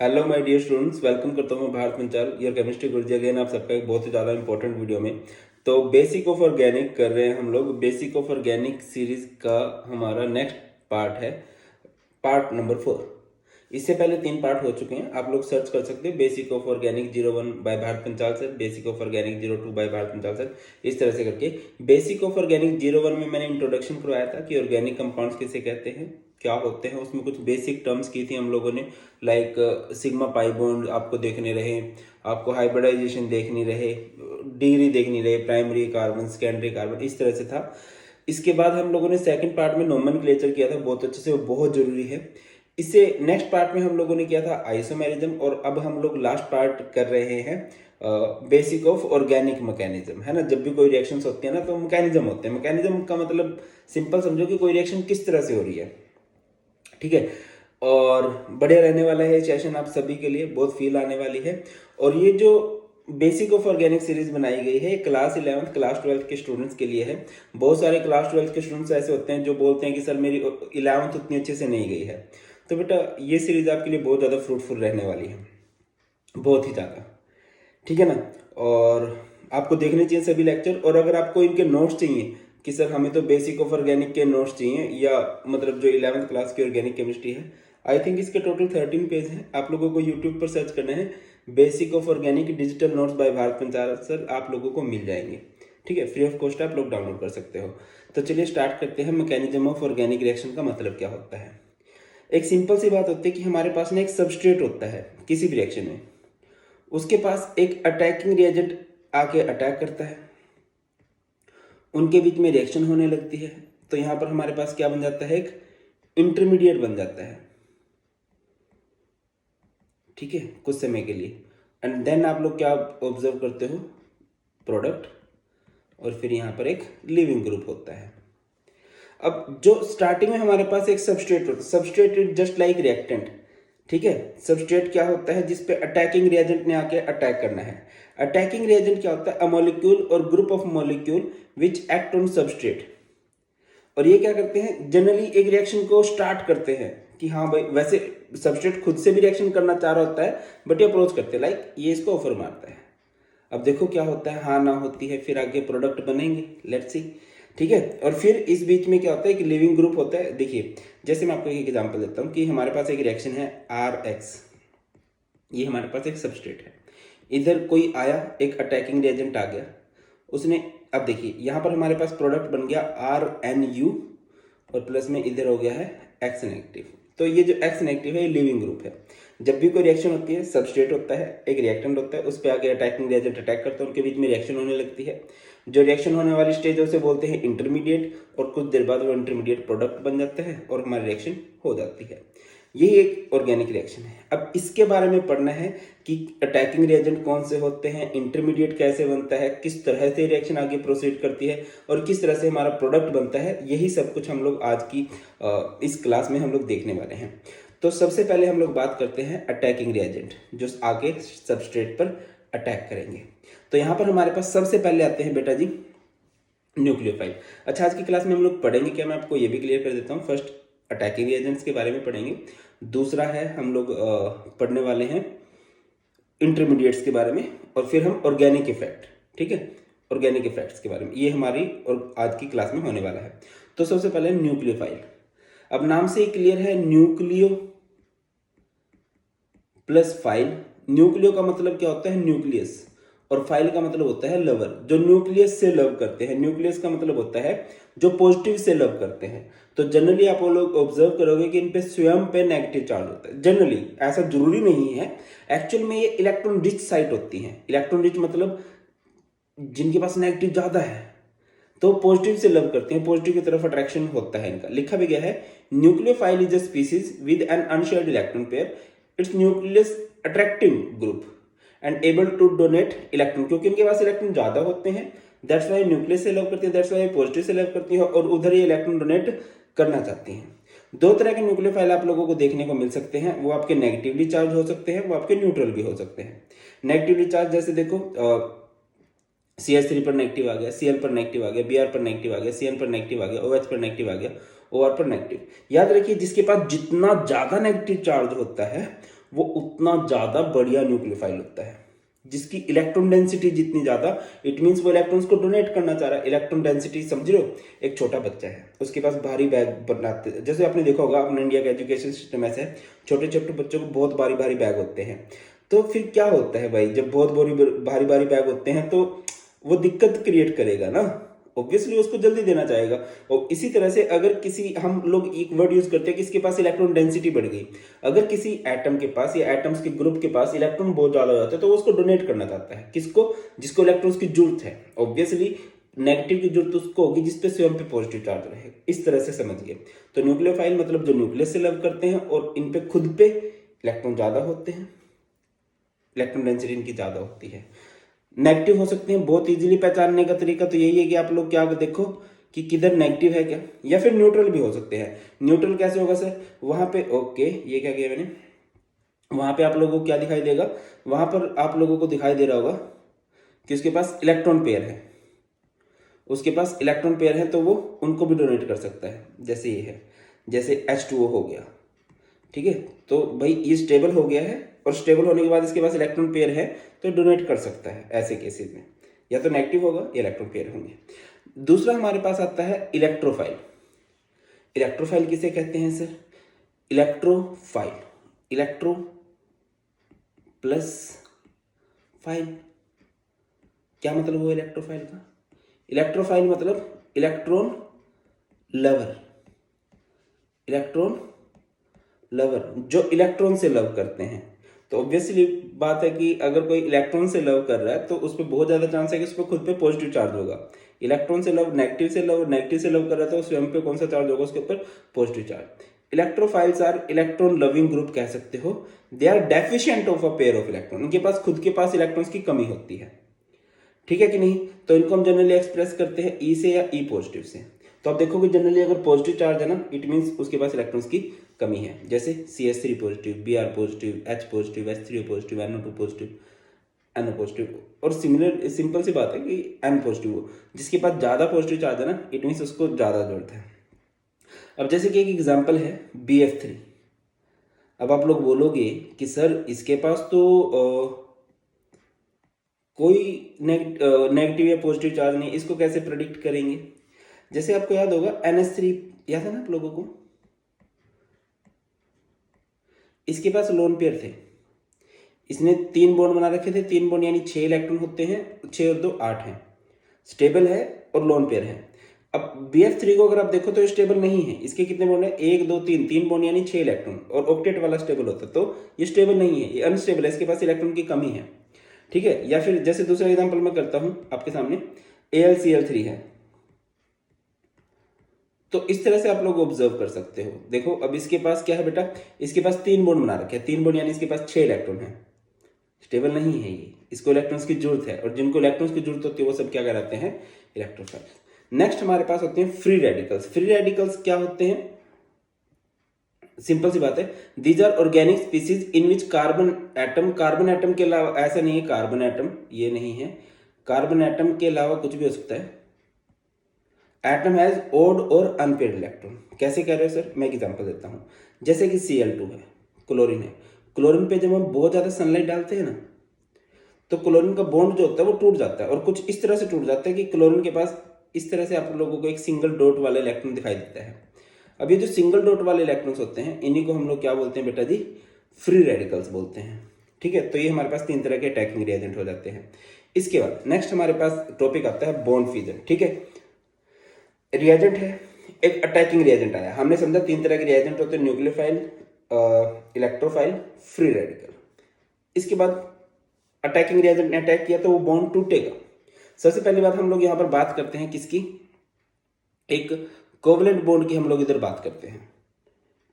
Hello my dear students, welcome करता हूँ मैं Bharat Panchal your chemistry guruji again आप सबका एक बहुत ही ज़्यादा इंपॉर्टेंट वीडियो में। तो बेसिक ऑफ ऑर्गेनिक कर रहे हैं हम लोग। बेसिक ऑफ ऑर्गेनिक सीरीज का हमारा नेक्स्ट पार्ट है, पार्ट नंबर 4। इससे पहले 3 पार्ट हो चुके हैं, आप लोग सर्च कर सकते हैं basic of organic 01 by Bharat Panchal sir, basic of organic 02 by Bharat Panchal sir, इस तरह से करके। बेसिक ऑफ ऑर्गेनिक 01 में मैंने इंट्रोडक्शन करवाया था कि ऑर्गेनिक कंपाउंड्स किसे कहते हैं, क्या होते हैं। उसमें कुछ बेसिक टर्म्स की थी हम लोगों ने, लाइक सिग्मा पाई बॉन्ड आपको देखने रहे, आपको हाइब्रिडाइजेशन देखनी रहे, डिग्री देखनी रहे, प्राइमरी कार्बन, सेकेंडरी कार्बन, इस तरह से था। इसके बाद हम लोगों ने सेकंड पार्ट में नोमेनक्लेचर किया था बहुत अच्छे से, वो बहुत जरूरी है। इससे नेक्स्ट पार्ट में हम लोगों ने किया था आइसोमेरिज्म, और अब हम लोग लास्ट पार्ट कर रहे हैं बेसिक ऑफ ऑर्गेनिक मैकेनिज्म, है ना। जब भी कोई रिएक्शंस होती है ना तो मैकेनिज्म होते हैं। मैकेनिज्म का मतलब सिंपल समझो कि कोई रिएक्शन किस तरह से हो रही है, ठीक है। और बढ़िया रहने वाला है सेशन आप सभी के लिए, बहुत फील आने वाली है। और ये जो बेसिक ऑफ ऑर्गेनिक सीरीज बनाई गई है, क्लास 11th क्लास 12th के स्टूडेंट्स के लिए है। बहुत सारे क्लास 12th के स्टूडेंट्स ऐसे होते हैं जो बोलते हैं कि सर मेरी 11th उतनी अच्छे से नहीं गई है। तो बेटा ये सीरीज आपके लिए बहुत ज़्यादा फ्रूटफुल रहने वाली है, बहुत ही ज़्यादा, ठीक है ना। और आपको देखने चाहिए सभी लेक्चर। और अगर आपको इनके नोट्स चाहिए कि सर हमें तो बेसिक ऑफ ऑर्गेनिक के नोट्स चाहिए, या मतलब जो 11th क्लास की ऑर्गेनिक केमिस्ट्री है, आई थिंक इसके टोटल 13 पेज हैं। आप लोगों को यूट्यूब पर सर्च करना है basic of organic digital notes by Bharat Panchal sir, आप लोगों को मिल जाएंगे, ठीक है। फ्री ऑफ कॉस्ट आप लोग डाउनलोड कर सकते हो। तो चलिए स्टार्ट करते हैं। मैकेनिज्म ऑफ ऑर्गेनिक रिएक्शन का मतलब क्या होता है। एक सिंपल सी बात होती है कि हमारे पास ना एक सबस्ट्रेट होता है किसी भी रिएक्शन में, उसके पास एक अटैकिंग रिएजेंट आके अटैक करता है, उनके बीच में रिएक्शन होने लगती है। तो यहां पर हमारे पास क्या बन जाता है, एक इंटरमीडिएट बन जाता है, ठीक है, कुछ समय के लिए। एंड देन आप लोग क्या ऑब्जर्व करते हो, प्रोडक्ट, और फिर यहां पर एक लिविंग ग्रुप होता है। अब जो स्टार्टिंग में हमारे पास एक सबस्ट्रेट होता है, substrate is just like reactant, ठीक है। सबस्ट्रेट क्या होता है, जिसपे अटैकिंग रिएजेंट ने आके अटैक करना है। अटैकिंग रिएजेंट क्या होता है, अ मॉलिक्यूल और group of molecule which act on substrate. और ये क्या करते हैं, जनरली एक रिएक्शन को स्टार्ट करते हैं कि हाँ भाई, वैसे सबस्ट्रेट खुद से भी रिएक्शन करना चाह रहा होता है, बट ये अप्रोच करते हैं, लाइक ये इसको ऑफर मारता है। अब देखो क्या होता है, हाँ ना होती है, फिर आगे प्रोडक्ट बनेंगे, लेट्स सी, ठीक है। और फिर इस बीच में क्या होता है कि लिविंग ग्रुप होता है। देखिए जैसे मैं आपको एक एग्जांपल देता हूँ कि हमारे पास एक रिएक्शन है RX, ये हमारे पास एक सबस्ट्रेट है। इधर कोई आया, एक अटैकिंग रिएजेंट आ गया, उसने, अब देखिए यहाँ पर हमारे पास प्रोडक्ट बन गया RNU, और प्लस में इधर हो गया है X नेगेटिव। तो ये जो X नेगेटिव है ये लिविंग ग्रुप है। जब भी कोई रिएक्शन होती है, सबस्ट्रेट होता है, एक रिएक्टेंट होता है, उस पर आगे अटैकिंग रिएजेंट अटैक करता है, उनके बीच में रिएक्शन होने लगती है। जो रिएक्शन होने वाली स्टेज है उसे बोलते हैं इंटरमीडिएट, और कुछ देर बाद वो इंटरमीडिएट प्रोडक्ट बन जाता है और हमारी रिएक्शन हो जाती है। यही एक ऑर्गेनिक रिएक्शन है। अब इसके बारे में पढ़ना है कि अटैकिंग रिएजेंट कौन से होते हैं, इंटरमीडिएट कैसे बनता है, किस तरह से रिएक्शन आगे प्रोसीड करती है, और किस तरह से हमारा प्रोडक्ट बनता है। यही सब कुछ हम लोग आज की इस क्लास में हम लोग देखने वाले हैं। तो सबसे पहले हम लोग बात करते हैं अटैकिंग रिएजेंट, जो आगे सबस्ट्रेट पर अटैक करेंगे। तो यहाँ पर हमारे पास सबसे पहले आते हैं बेटा जी न्यूक्लियोफाइल। अच्छा, आज की क्लास में हम लोग पढ़ेंगे क्या, मैं आपको ये भी क्लियर कर देता हूँ। फर्स्ट अटैकिंग रिएजेंट्स के बारे में पढ़ेंगे, दूसरा है हम लोग पढ़ने वाले हैं इंटरमीडिएट्स के बारे में, और फिर हम ऑर्गेनिक इफेक्ट, ठीक है, ऑर्गेनिक इफेक्ट्स के बारे में। ये हमारी और आज की क्लास में होने वाला है। तो सबसे पहले न्यूक्लियोफाइल। अब नाम से ही क्लियर है, न्यूक्लियो प्लस फाइल। न्यूक्लियो का मतलब क्या होता है, न्यूक्लियस, और फाइल का मतलब होता है लवर, जो न्यूक्लियस से लव करते हैं। न्यूक्लियस का मतलब होता है जो पॉजिटिव से लव करते हैं। तो जनरली आप लोग ऑब्जर्व करोगे कि इन पे स्वयं पे नेगेटिव चार्ज होता है। जनरली ऐसा जरूरी नहीं है, एक्चुअल में ये इलेक्ट्रॉन रिच साइट होती है। इलेक्ट्रॉन रिच मतलब जिनके पास नेगेटिव ज्यादा है, तो पॉजिटिव से लव करते हैं, पॉजिटिव की तरफ अट्रैक्शन होता है इनका। लिखा भी गया है, nucleophile is a species with an unshared electron pair, it's nucleus attracting group and able to donate electron. क्योंकि इनके पास इलेक्ट्रॉन ज्यादा होते हैं, दैट्स वाई न्यूक्लियस से लव करती है, दैट्स वाई पॉजिटिव से लव करती है, और उधर ये इलेक्ट्रॉन डोनेट करना चाहती हैं। दो तरह के न्यूक्लियोफाइल आप लोगों को देखने को मिल सकते हैं, वो आपके नेगेटिवली चार्ज हो सकते हैं, वो आपके न्यूट्रल भी हो सकते हैं। नेगेटिवली चार्ज जैसे देखो CH3 पर नेगेटिव आ गया, Cl पर नेगेटिव आ गया, Br पर नेगेटिव आ गया, Cn पर नेगेटिव आ गया, OH पर नेगेटिव आ गया, OR पर नेगेटिव। याद रखिए जिसके पास जितना ज्यादा नेगेटिव चार्ज होता है वो उतना ज़्यादा बढ़िया न्यूक्लियोफाइल होता है। जिसकी इलेक्ट्रॉन डेंसिटी जितनी ज़्यादा, इट मीन्स वो इलेक्ट्रॉन्स को डोनेट करना चाह रहा है। इलेक्ट्रॉन डेंसिटी समझ रहे हो, एक छोटा बच्चा है, उसके पास भारी बैग बनाते, जैसे आपने देखा होगा अपने इंडिया का एजुकेशन सिस्टम ऐसा है, छोटे छोटे बच्चों को बहुत भारी भारी बैग होते हैं। तो फिर क्या होता है भाई, जब बहुत भारी भारी बैग होते हैं तो वो दिक्कत क्रिएट करेगा ना, ऑब्वियसली उसको जल्दी देना चाहेगा। और इसी तरह से अगर किसी, हम लोग एक वर्ड यूज करते हैं कि इसके पास इलेक्ट्रॉन डेंसिटी बढ़ गई, अगर किसी एटम के पास या एटम्स के ग्रुप के पास इलेक्ट्रॉन बहुत ज्यादा हो जाता है तो वो उसको डोनेट करना चाहता है। किसको? जिसको इलेक्ट्रॉन्स की जरूरत है। ऑब्वियसली नेगेटिव की जरूरत उसको होगी जिसपे स्वयं पे पॉजिटिव चार्ज रहे। इस तरह से समझिए। तो न्यूक्लियोफाइल मतलब जो न्यूक्लियस से लव करते हैं और इन पे खुद पे इलेक्ट्रॉन ज्यादा होते हैं, इलेक्ट्रॉन डेंसिटी इनकी ज्यादा होती है। नेगेटिव हो सकते हैं, बहुत इजीली पहचानने का तरीका तो यही है कि आप लोग क्या देखो कि किधर नेगेटिव है क्या, या फिर न्यूट्रल भी हो सकते हैं। न्यूट्रल कैसे होगा सर? वहां पे ओके, ये क्या किया मैंने, वहां पे आप लोगों को क्या दिखाई देगा, वहां पर आप लोगों को दिखाई दे रहा होगा कि उसके पास इलेक्ट्रॉन पेयर है, उसके पास इलेक्ट्रॉन पेयर है, तो वो उनको भी डोनेट कर सकता है। जैसे ये है, जैसे H2O हो गया, ठीक है। तो भाई ये स्टेबल हो गया है, और स्टेबल होने के बाद इसके पास इलेक्ट्रॉन पेयर है तो डोनेट कर सकता है। ऐसे केसेस में या तो नेगेटिव होगा या इलेक्ट्रॉन पेयर होंगे। दूसरा हमारे पास आता है इलेक्ट्रोफाइल। इलेक्ट्रोफाइल किसे कहते हैं sir? Electrophile, electro plus file, क्या मतलब हुआ इलेक्ट्रोफाइल का? इलेक्ट्रोफाइल मतलब इलेक्ट्रॉन लवर, इलेक्ट्रॉन लवर, जो इलेक्ट्रॉन से लव करते हैं। तो ऑब्वियसली बात है कि अगर कोई इलेक्ट्रॉन से लव कर रहा है तो उस पर बहुत ज्यादा चांस है कि उस पर खुद पे पॉजिटिव चार्ज होगा। इलेक्ट्रॉन से लव, नेगेटिव से लव, नेगेटिव से लव कर रहा है तो स्वयं पे कौन सा चार्ज होगा? उसके ऊपर positive charge. Electrophiles are electron loving group कह सकते हो। They are deficient of a pair of electron, इनके पास खुद के पास इलेक्ट्रॉन्स की कमी होती है, ठीक है कि नहीं? तो इनको हम जनरली एक्सप्रेस करते हैं ई से या ई पॉजिटिव से। तो आप देखोगे जनरली अगर पॉजिटिव चार्ज है ना, इट मीन्स उसके पास इलेक्ट्रॉन्स की कमी है। जैसे CH3 positive, Br positive, H positive, H3O positive, NO2 positive, NO positive. और सिमिलर सिंपल सी बात है कि N पॉजिटिव हो, जिसके पास ज़्यादा पॉजिटिव चार्ज है ना, इट मीन्स उसको ज़्यादा जरूरत है। अब जैसे कि एक एग्जाम्पल है BF3। अब आप लोग बोलोगे कि सर इसके पास तो कोई नेगेटिव या पॉजिटिव चार्ज नहीं, इसको कैसे प्रेडिक्ट करेंगे? जैसे आपको याद होगा NH3, याद है ना आप लोगों को? इसके पास लोन पेयर थे, इसने 3 बॉन्ड बना रखे थे, 3 बॉन्ड यानी 6 इलेक्ट्रॉन होते हैं, 6 और 2 8 हैं, स्टेबल है और लोन पेयर है। अब BF3 को अगर आप देखो तो ये स्टेबल नहीं है। इसके कितने बॉन्ड है? 1 2 3, 3 बॉन्ड यानी 6 इलेक्ट्रॉन, और ऑक्टेट वाला स्टेबल होता है, तो ये स्टेबल नहीं है, ये अनस्टेबल है, इसके पास इलेक्ट्रॉन की कमी है, ठीक है। या फिर जैसे दूसरा एग्जाम्पल मैं करता हूं आपके सामने, AlCl3 है। तो इस तरह से आप लोग ऑब्जर्व कर सकते हो। देखो अब इसके पास क्या है बेटा, इसके पास 3 बॉन्ड बना रखे हैं, 3 बॉन्ड यानी इसके पास 6 इलेक्ट्रॉन है, स्टेबल नहीं है ये, इसको इलेक्ट्रॉन्स की जरूरत है, और जिनको इलेक्ट्रॉन्स की जरूरत होती है वो सब क्या कहलाते हैं? इलेक्ट्रोफाइल। नेक्स्ट हमारे पास होते हैं फ्री रेडिकल्स। फ्री रेडिकल्स क्या होते हैं? सिंपल सी बात है, these are organic species in which carbon atom के अलावा, ऐसा नहीं है कार्बन एटम, ये नहीं है, कार्बन एटम के अलावा कुछ भी हो सकता है, एटम हैज ओड और अनपेयर्ड इलेक्ट्रॉन। कैसे कह रहे हो सर? मैं एक एग्जांपल देता हूं। जैसे कि Cl2 है, क्लोरीन है, क्लोरीन पे जब हम बहुत ज्यादा सनलाइट डालते हैं ना, तो क्लोरीन का बॉन्ड जो होता है वो टूट जाता है, और कुछ इस तरह से टूट जाता है कि क्लोरीन के पास इस तरह से आप लोगों को एक सिंगल डॉट वाला इलेक्ट्रॉन दिखाई देता है। अब ये जो सिंगल डॉट वाले इलेक्ट्रॉन्स होते हैं, इन्हीं को हम लोग क्या बोलते हैं बेटा जी? फ्री रेडिकल्स बोलते हैं, ठीक है। तो ये हमारे पास 3 तरह के अटैकिंग रिएजेंट हो जाते हैं। इसके बाद नेक्स्ट हमारे पास टॉपिक आता है बॉन्ड फ्यूजन, ठीक है। रिएजेंट है, एक अटैकिंग रिएजेंट आया, हमने समझा 3 तरह के रिएजेंट होते हैं, न्यूक्लियोफाइल, इलेक्ट्रोफाइल, फ्री रेडिकल। इसके बाद अटैकिंग रिएजेंट ने अटैक किया तो वो बॉन्ड टूटेगा। सबसे पहली बात हम लोग यहां पर बात करते हैं किसकी? एक कोवलेंट बॉन्ड की हम लोग इधर बात करते हैं,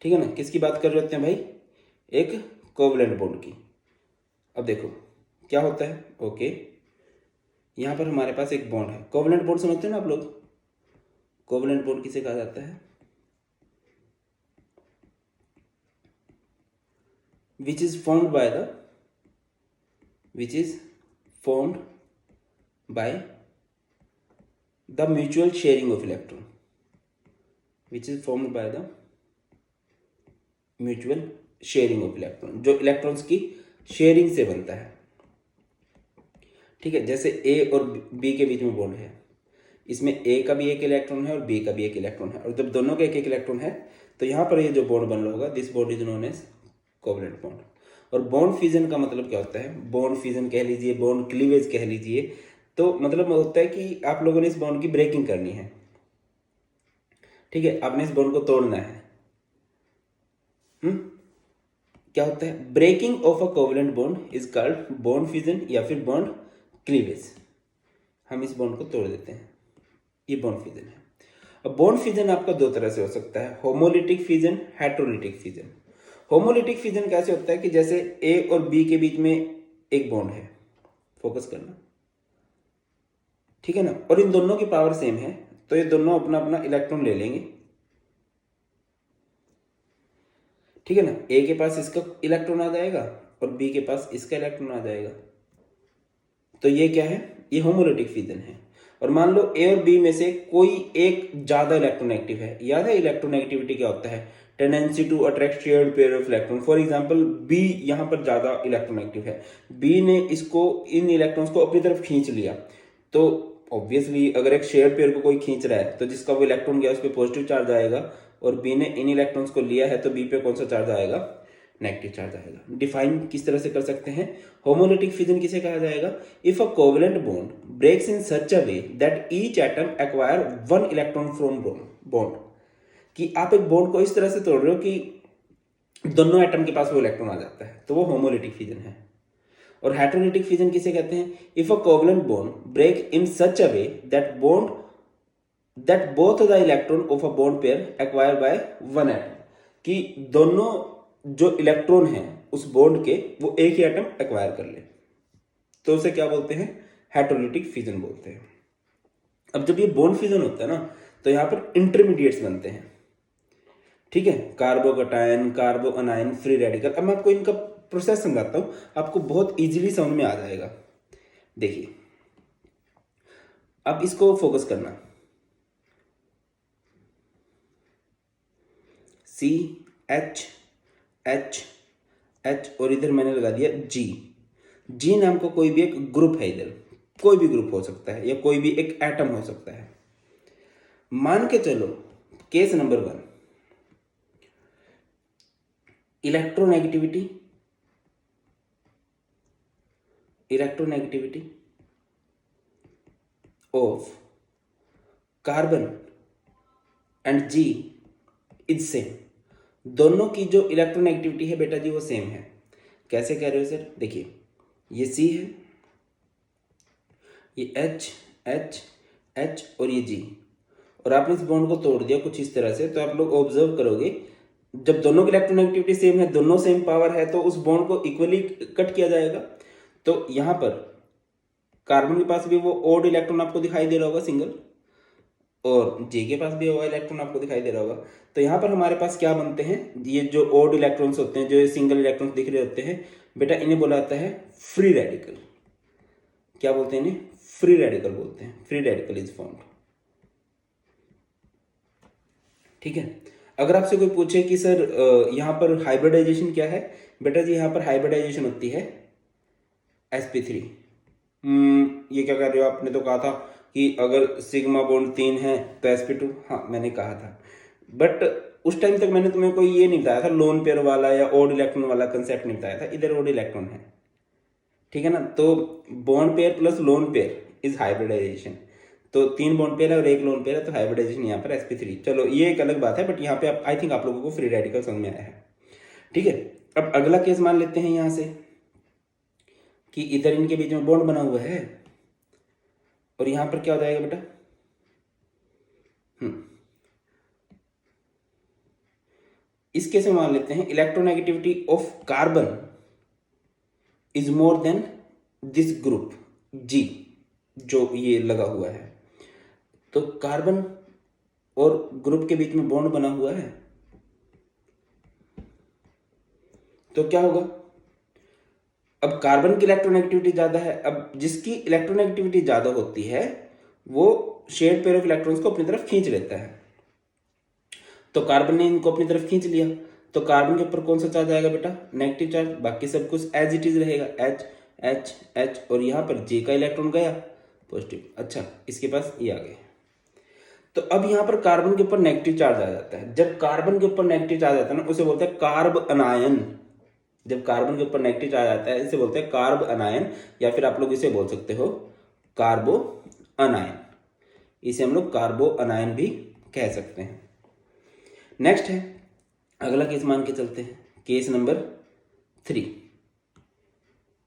ठीक है ना। किसकी बात कर रहे होते हैं भाई? एक कोवलेंट बॉन्ड की। अब देखो क्या होता है, ओके, यहां पर हमारे पास एक बॉन्ड है, कोवलेंट बॉन्ड समझते हैं ना आप लोग? कोवलेंट बॉन्ड किसे कहा जाता है? which is formed by the which is formed by the mutual sharing of electron, which is formed by the mutual sharing of electron, जो इलेक्ट्रॉन्स की शेयरिंग से बनता है। ठीक है, जैसे ए और बी के बीच में बॉन्ड है, इसमें ए का भी एक इलेक्ट्रॉन है और बी का भी एक इलेक्ट्रॉन है, और जब दोनों का एक एक इलेक्ट्रॉन है तो यहाँ पर ये जो बॉन्ड बन रहा होगा, this bond is known as covalent bond. और बॉन्ड फ्यूजन का मतलब क्या होता है, बॉन्ड फ्यूजन कह लीजिए, बॉन्ड क्लीवेज कह लीजिए, तो मतलब होता है कि आप लोगों ने इस बॉन्ड की ब्रेकिंग करनी है। ठीक है, आपने इस बॉन्ड को तोड़ना है। क्या होता है, breaking of a covalent bond is called bond fusion या फिर बॉन्ड क्लीवेज। हम इस बॉन्ड को तोड़ देते हैं, ये बॉन्ड फ्यूजन है। अब बॉन्ड फ्यूजन आपका दो तरह से हो सकता है, homolytic fusion, heterolytic fusion. Homolytic fusion कैसे होता है कि जैसे ए और बी के बीच में एक बॉन्ड है, फोकस करना, ठीक है ना, और इन दोनों की पावर सेम है, तो ये दोनों अपना अपना इलेक्ट्रॉन ले लेंगे। ठीक है ना, ए के पास इसका इलेक्ट्रॉन आ जाएगा और बी के पास इसका इलेक्ट्रॉन आ जाएगा, तो ये क्या है, ये होमोलिटिक फ्यूजन है। और मान लो ए और बी में से कोई एक ज्यादा इलेक्ट्रोनेगेटिव है। याद है इलेक्ट्रोनेगेटिविटी क्या होता है, tendency to attract shared pair of electron. For example B यहाँ पर ज्यादा इलेक्ट्रोनेगेटिव है, बी ने इसको, इन इलेक्ट्रॉन्स को अपनी तरफ खींच लिया, तो ऑब्वियसली अगर एक शेयर पेयर को कोई खींच रहा है तो जिसका वो इलेक्ट्रॉन गया उस पर पॉजिटिव चार्ज आएगा, और बी ने इन इलेक्ट्रॉन्स को लिया है तो बी पे कौन सा चार्ज आएगा, नेगेटिव चार्ज आएगा। डिफाइन किस तरह से कर सकते हैं, होमोलिटिक फ्यूजन किसे कहा जाएगा, if a covalent bond breaks in such a way that each atom acquire one electron from bond, कि आप एक बॉन्ड को इस तरह से तोड़ रहे हो कि दोनों एटम के पास वो इलेक्ट्रॉन आ जाता है, तो वो होमोलिटिक फ्यूजन है। और हेटेरोलिटिक फ्यूजन किसे कहते हैं, if a covalent bond break in such a way that both the electron of a bond pair acquire by one atom, कि दोनों जो इलेक्ट्रॉन हैं उस बॉन्ड के वो एक ही एटम एक्वायर कर ले, तो उसे क्या बोलते हैं, हेटेरोलिटिक फ्यूजन बोलते हैं। अब जब ये बॉन्ड फ्यूजन होता है ना, तो यहां पर इंटरमीडिएट्स बनते हैं। ठीक है, कार्बोकटायन, कार्बो अनायन, फ्री रेडिकल। अब मैं आपको इनका प्रोसेस समझाता हूं, आपको बहुत इजीली समझ में आ जाएगा। देखिए, अब इसको फोकस करना, सी एच एच एच, और इधर मैंने लगा दिया जी। जी नाम का कोई भी एक ग्रुप है, इधर कोई भी ग्रुप हो सकता है या कोई भी एक एटम हो सकता है। मान के चलो case number 1, electronegativity of carbon and G is same. दोनों की जो इलेक्ट्रोनेगेटिविटी है बेटा जी वो सेम है। कैसे कह रहे हो सर, देखिए ये सी है, ये एच एच एच और ये जी, और आपने इस बॉन्ड को तोड़ दिया कुछ इस तरह से, तो आप लोग ऑब्जर्व करोगे जब दोनों की इलेक्ट्रोनेगेटिविटी सेम है, दोनों सेम पावर है, तो उस बॉन्ड को इक्वली कट किया जाएगा। तो यहां पर कार्बन के पास भी वो ओड इलेक्ट्रॉन आपको दिखाई दे रहा होगा, सिंगल, और जी के पास भी होगा इलेक्ट्रॉन आपको दिखाई दे रहा होगा। तो यहाँ पर हमारे पास क्या बनते हैं, ये जो ओड इलेक्ट्रॉन्स होते हैं, जो सिंगल इलेक्ट्रॉन्स दिख रहे होते हैं बेटा, इन्हें बोला जाता है फ्री रेडिकल। क्या बोलते हैं इन्हें, फ्री रेडिकल बोलते हैं। Free radical is formed. ठीक है, अगर आपसे कोई पूछे कि सर यहाँ पर हाइब्रिडाइजेशन क्या है, बेटा जी यहाँ पर हाइब्रिडाइजेशन होती है sp3। ये क्या कर रहे हो, आपने तो कहा था कि अगर सिग्मा बॉन्ड 3 है तो sp2, हाँ मैंने कहा था, बट उस टाइम तक मैंने तुम्हें कोई ये नहीं बताया था, लोन पेयर वाला या ओड इलेक्ट्रॉन वाला कंसेप्ट नहीं बताया था। इधर ओड इलेक्ट्रॉन है, ठीक है ना, तो bond pair plus lone pair is hybridization. तो 3 बॉन्ड पेयर है और 1 लोन पेयर है, तो हाइब्रिडाइजेशन यहाँ पर sp3। चलो ये एक अलग बात है, बट यहाँ पे आई थिंक आप लोगों को फ्री रेडिकल समझ में आया है। ठीक है, अब अगला केस मान लेते हैं यहां से कि इधर इनके बीच में बॉन्ड बना हुआ है, और यहां पर क्या हो जाएगा बेटा, इस केस में मान लेते हैं electronegativity of carbon is more than this group जी जो ये लगा हुआ है। तो कार्बन और ग्रुप के बीच में बॉन्ड बना हुआ है, तो क्या होगा, अब कार्बन की इलेक्ट्रोनेगेटिविटी ज्यादा है। अब जिसकी इलेक्ट्रोनेगेटिविटी ज्यादा होती है वो शेयर्ड पेयर ऑफ इलेक्ट्रॉन्स को अपनी तरफ खींच लेता है। तो कार्बन ने इनको अपनी तरफ खींच लिया, तो कार्बन के ऊपर कौन सा चार्ज आएगा बेटा, नेगेटिव चार्ज। बाकी सब कुछ एज इट इज रहेगा, एच एच एच, और यहाँ पर जे का इलेक्ट्रॉन गया पॉजिटिव। अच्छा, इसके पास ये आ गया। तो अब यहाँ पर कार्बन के ऊपर नेगेटिव चार्ज आ जाता है। जब कार्बन के ऊपर नेगेटिव चार्ज आता है ना, उसे बोलते हैं कार्ब अनायन। जब कार्बन के ऊपर नेगेटिव चार्ज आता है, इसे बोलते हैं कार्ब अनायन, या फिर आप लोग इसे बोल सकते हो कार्बो अनायन। इसे हम लोग कार्बो अनायन भी कह सकते हैं। नेक्स्ट है, अगला केस मान के चलते हैं, केस नंबर 3।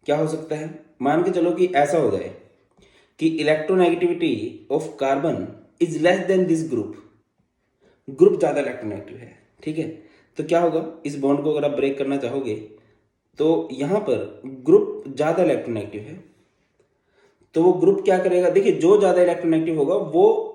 क्या हो सकता है, मान के चलो कि ऐसा हो जाए कि electronegativity of carbon is less than this group. Group ज्यादा इलेक्ट्रोनेगेटिव है, ठीक है। तो क्या होगा, इस बॉन्ड को अगर आप ब्रेक करना चाहोगे तो यहां पर ग्रुप ज्यादा इलेक्ट्रोनेगेटिव है, तो वो ग्रुप क्या करेगा, देखिए जो ज्यादा इलेक्ट्रोनेगेटिव होगा वो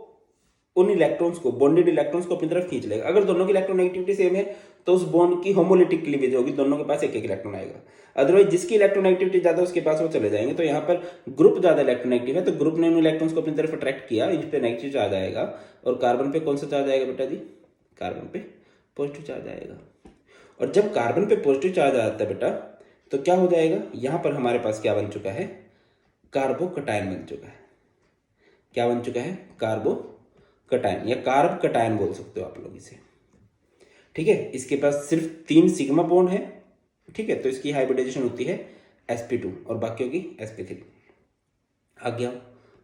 उन इलेक्ट्रॉन्स को, बॉन्डेड इलेक्ट्रॉन्स को अपनी तरफ खींच लेगा। अगर दोनों की इलेक्ट्रोनेगेटिविटी सेम है तो उस बॉन्ड की होमोलिटिक क्लीवेज होगी, दोनों के पास एक एक इलेक्ट्रॉन आएगा। अदरवाइज जिसकी इलेक्ट्रोनेगेटिविटी ज्यादा उसके पास वो चले जाएंगे। तो यहाँ पर ग्रुप ज्यादा इलेक्ट्रोनेगेटिव है, तो ग्रुप ने उन इलेक्ट्रॉन्स को अपनी तरफ अट्रैक्ट किया, इन पे नेगेटिव चार्ज आएगा, और कार्बन पे कौन सा चार्ज आएगा बेटा जी, कार्बन पे पॉजिटिव चार्ज आएगा। और जब कार्बन पे पॉजिटिव चार्ज आता है बेटा, तो क्या हो जाएगा, यहां पर हमारे पास क्या बन चुका है, कार्बोकटायन बन चुका है। क्या बन चुका है, कार्बोकटायन, या कार्ब कटायन बोल सकते हो आप लोग इसे, ठीक है। इसके पास सिर्फ 3 सिग्मा बॉन्ड है, ठीक है, तो इसकी हाइब्रिडाइजेशन होती है sp2 और बाकियों की sp3। आ गया,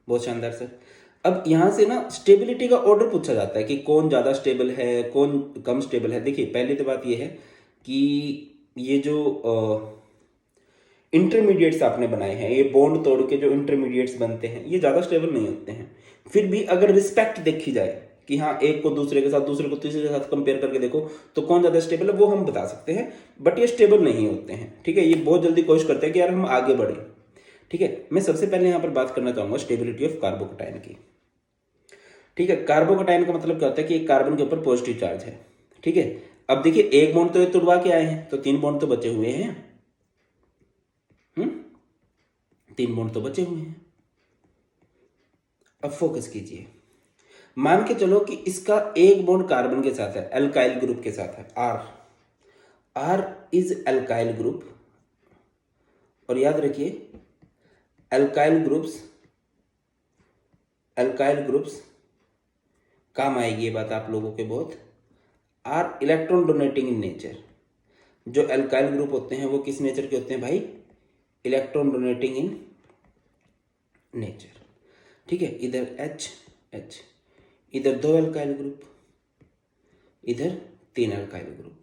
बहुत शानदार सर। अब यहां से ना स्टेबिलिटी का ऑर्डर पूछा जाता है कि कौन ज्यादा स्टेबल है, कौन कम स्टेबल है। देखिए पहली तो बात यह है कि ये जो इंटरमीडिएट्स आपने बनाए हैं, ये बॉन्ड तोड़ के जो इंटरमीडिएट्स बनते हैं, ये ज्यादा स्टेबल नहीं होते हैं। फिर भी अगर रिस्पेक्ट देखी जाए कि हाँ, एक को दूसरे के साथ, दूसरे को तीसरे के साथ कंपेयर करके देखो तो कौन ज्यादा स्टेबल है, वो हम बता सकते हैं। बट ये स्टेबल नहीं होते हैं, ठीक है। ये बहुत जल्दी कोशिश करते हैं कि यार हम आगे बढ़े, ठीक है। मैं सबसे पहले यहाँ पर बात करना चाहूंगा स्टेबिलिटी ऑफ कार्बोकटायन की, ठीक है। कार्बोकटायन का मतलब क्या होता है कि एक कार्बन के ऊपर पॉजिटिव चार्ज है, ठीक है। अब देखिए एक बॉन्ड तो ये तोड़वा के आए हैं, तो 3 बॉन्ड तो बचे हुए हैं, 3 बॉन्ड तो बचे हुए हैं। अब फोकस कीजिए, मान के चलो कि इसका एक बॉन्ड कार्बन के साथ है, अल्काइल ग्रुप के साथ है, आर इज अल्काइल ग्रुप। और याद रखिए अल्काइल ग्रुप्स काम आएगी ये बात आप लोगों के बहुत। Are electron donating in nature. जो अल्काइल ग्रुप होते हैं वो किस नेचर के होते हैं भाई, इलेक्ट्रॉन डोनेटिंग इन नेचर, ठीक है। इधर एच एच, इधर 2 अल्काइल ग्रुप, इधर 3 अल्काइल ग्रुप।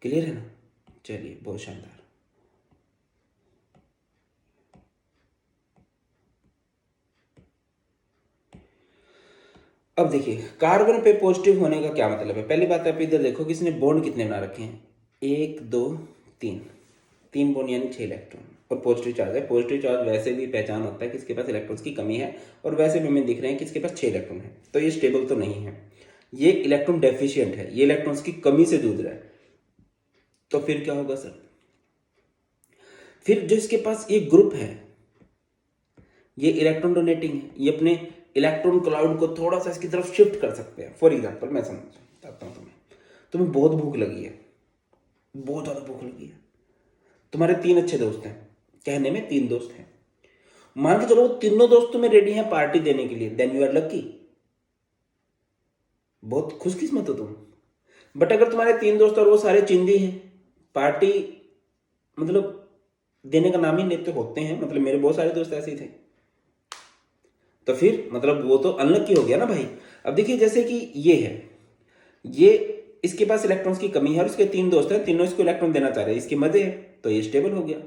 क्लियर है ना, चलिए बहुत शानदार। अब देखिए कार्बन पे पॉजिटिव होने का क्या मतलब है। पहली बात आप इधर देखो कि इसने बॉन्ड कितने बना रखे हैं, 1 2 3 बॉन्ड यानी 6 इलेक्ट्रॉन, और पॉजिटिव चार्ज है। पॉजिटिव चार्ज वैसे भी पहचान होता है कि इसके पास इलेक्ट्रॉन्स की कमी है, और वैसे भी हमें दिख रहे हैं कि इसके पास 6 इलेक्ट्रॉन है, तो ये स्टेबल तो नहीं है, ये इलेक्ट्रॉन डेफिशिएंट है, ये इलेक्ट्रॉन्स की कमी से जूझ रहा है। तो फिर क्या होगा सर, फिर जो इसके पास ये ग्रुप है, ये इलेक्ट्रॉन डोनेटिंग है, ये अपने इलेक्ट्रॉन क्लाउड को थोड़ा सा इसकी तरफ शिफ्ट कर सकते हैं। फॉर एग्जांपल मैं समझाता हूँ तुम्हें बहुत भूख लगी है, बहुत ज्यादा भूख लगी है, तुम्हारे 3 अच्छे दोस्त हैं, कहने में 3 दोस्त हैं, मान के चलो वो तीनों दोस्त तुम्हें रेडी हैं पार्टी देने के लिए, देन यू आर लकी, बहुत खुशकिस्मत हो तुम। बट अगर तुम्हारे 3 दोस्त और वो सारे चिंदी हैं, पार्टी मतलब देने का नाम ही लेते होते हैं, मतलब मेरे बहुत सारे दोस्त ऐसे ही थे, तो फिर मतलब वो तो अनलकी हो गया ना भाई। अब देखिए जैसे कि ये है, ये इसके पास इलेक्ट्रॉन्स की कमी है और इसके 3 दोस्त हैं, तीनों इसको इलेक्ट्रॉन देना चाह रहे हैं, इसके मजे है, तो ये स्टेबल हो गया,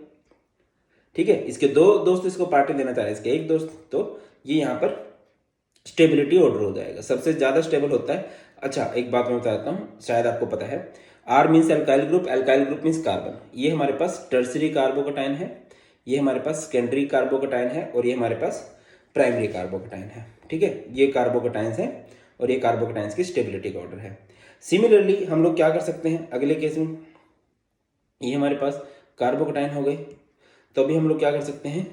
ठीक है। इसके 2 दोस्त इसको पार्टी देना चाह रहे हैं, इसके 1 दोस्त, तो ये यहाँ पर स्टेबिलिटी ऑर्डर हो जाएगा, सबसे ज्यादा स्टेबल होता है। अच्छा एक बात मैं बताता हूँ, शायद आपको पता है, R means alkyl group means carbon. ये हमारे पास टर्सरी कार्बोकटायन है, ये हमारे पास सेकेंडरी कार्बोकटायन है, और ये हमारे पास प्राइमरी कार्बोकटायन है, ठीक है। ये कार्बोकटायंस हैं और ये कार्बोकटायंस की स्टेबिलिटी का ऑर्डर है। सिमिलरली हम लोग क्या कर सकते हैं अगले केस में, ये हमारे पास कार्बोकटायन हो गए, तो अभी हम लोग क्या कर सकते हैं,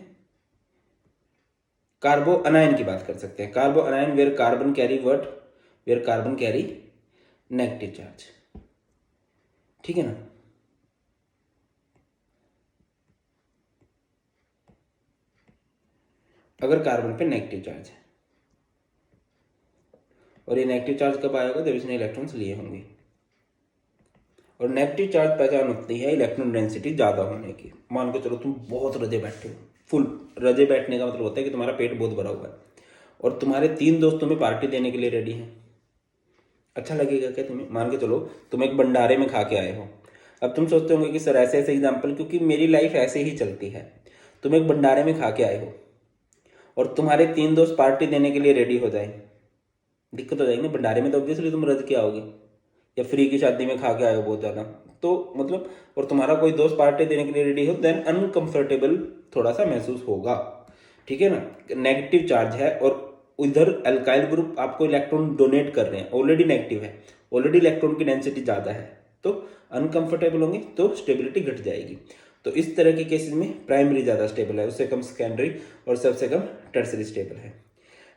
कार्बो अनायन की बात कर सकते हैं। Carbanion where carbon carry what, where carbon carry negative charge, ठीक है ना। अगर कार्बन पे नेगेटिव चार्ज है, और ये नेगेटिव चार्ज कब आएगा, जब इसने इलेक्ट्रॉन्स लिए होंगे। और नेगेटिव चार्ज पहचान होती है इलेक्ट्रॉन डेंसिटी ज़्यादा होने की। मान के चलो तुम बहुत रजे बैठे हो, फुल रजे बैठने का मतलब होता है कि तुम्हारा पेट बहुत भरा हुआ है और तुम्हारे 3 दोस्त तुम्हें पार्टी देने के लिए रेडी हैं। अच्छा लगेगा क्या तुम्हें? मान के चलो तुम एक भंडारे में खा के आए हो। अब तुम सोचते होंगे कि सर ऐसे ऐसे एग्जाम्पल, क्योंकि मेरी लाइफ ऐसे ही चलती है। तुम एक भंडारे में खा के आए हो और तुम्हारे 3 दोस्त पार्टी देने के लिए रेडी हो जाए, दिक्कत हो जाएगी ना। भंडारे में तो ऑब्वियसली तुम रज के आओगे, या फ्री की शादी में खा के आए हो बहुत ज़्यादा, तो मतलब, और तुम्हारा कोई दोस्त पार्टी देने के लिए रेडी हो, देन अनकंफर्टेबल थोड़ा सा महसूस होगा। ठीक है ना। नेगेटिव चार्ज है और इधर अल्काइल ग्रुप आपको इलेक्ट्रॉन डोनेट कर रहे हैं, ऑलरेडी नेगेटिव है, ऑलरेडी इलेक्ट्रॉन की डेंसिटी ज़्यादा है, तो अनकंफर्टेबल होंगे तो स्टेबिलिटी घट जाएगी। तो इस तरह के केसेस में प्राइमरी ज़्यादा स्टेबल है, उससे कम सेकेंडरी, और सबसे कम टर्सरी स्टेबल है।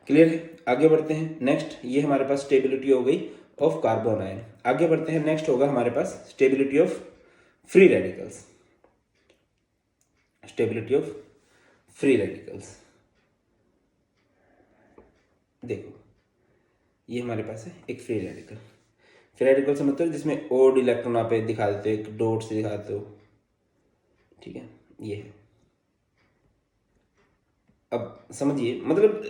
क्लियर है। आगे बढ़ते हैं। नेक्स्ट, ये हमारे पास स्टेबिलिटी हो गई ऑफ कार्बन आयन। आगे बढ़ते हैं। नेक्स्ट होगा हमारे पास stability of free radicals. Stability of free radicals, देखो ये हमारे पास है एक फ्री रेडिकल। फ्री रेडिकल से मतलब जिसमें ओड इलेक्ट्रॉन आप दिखा देते हो, एक डॉट से दिखाते हो, ठीक है, ये है। अब समझिए, मतलब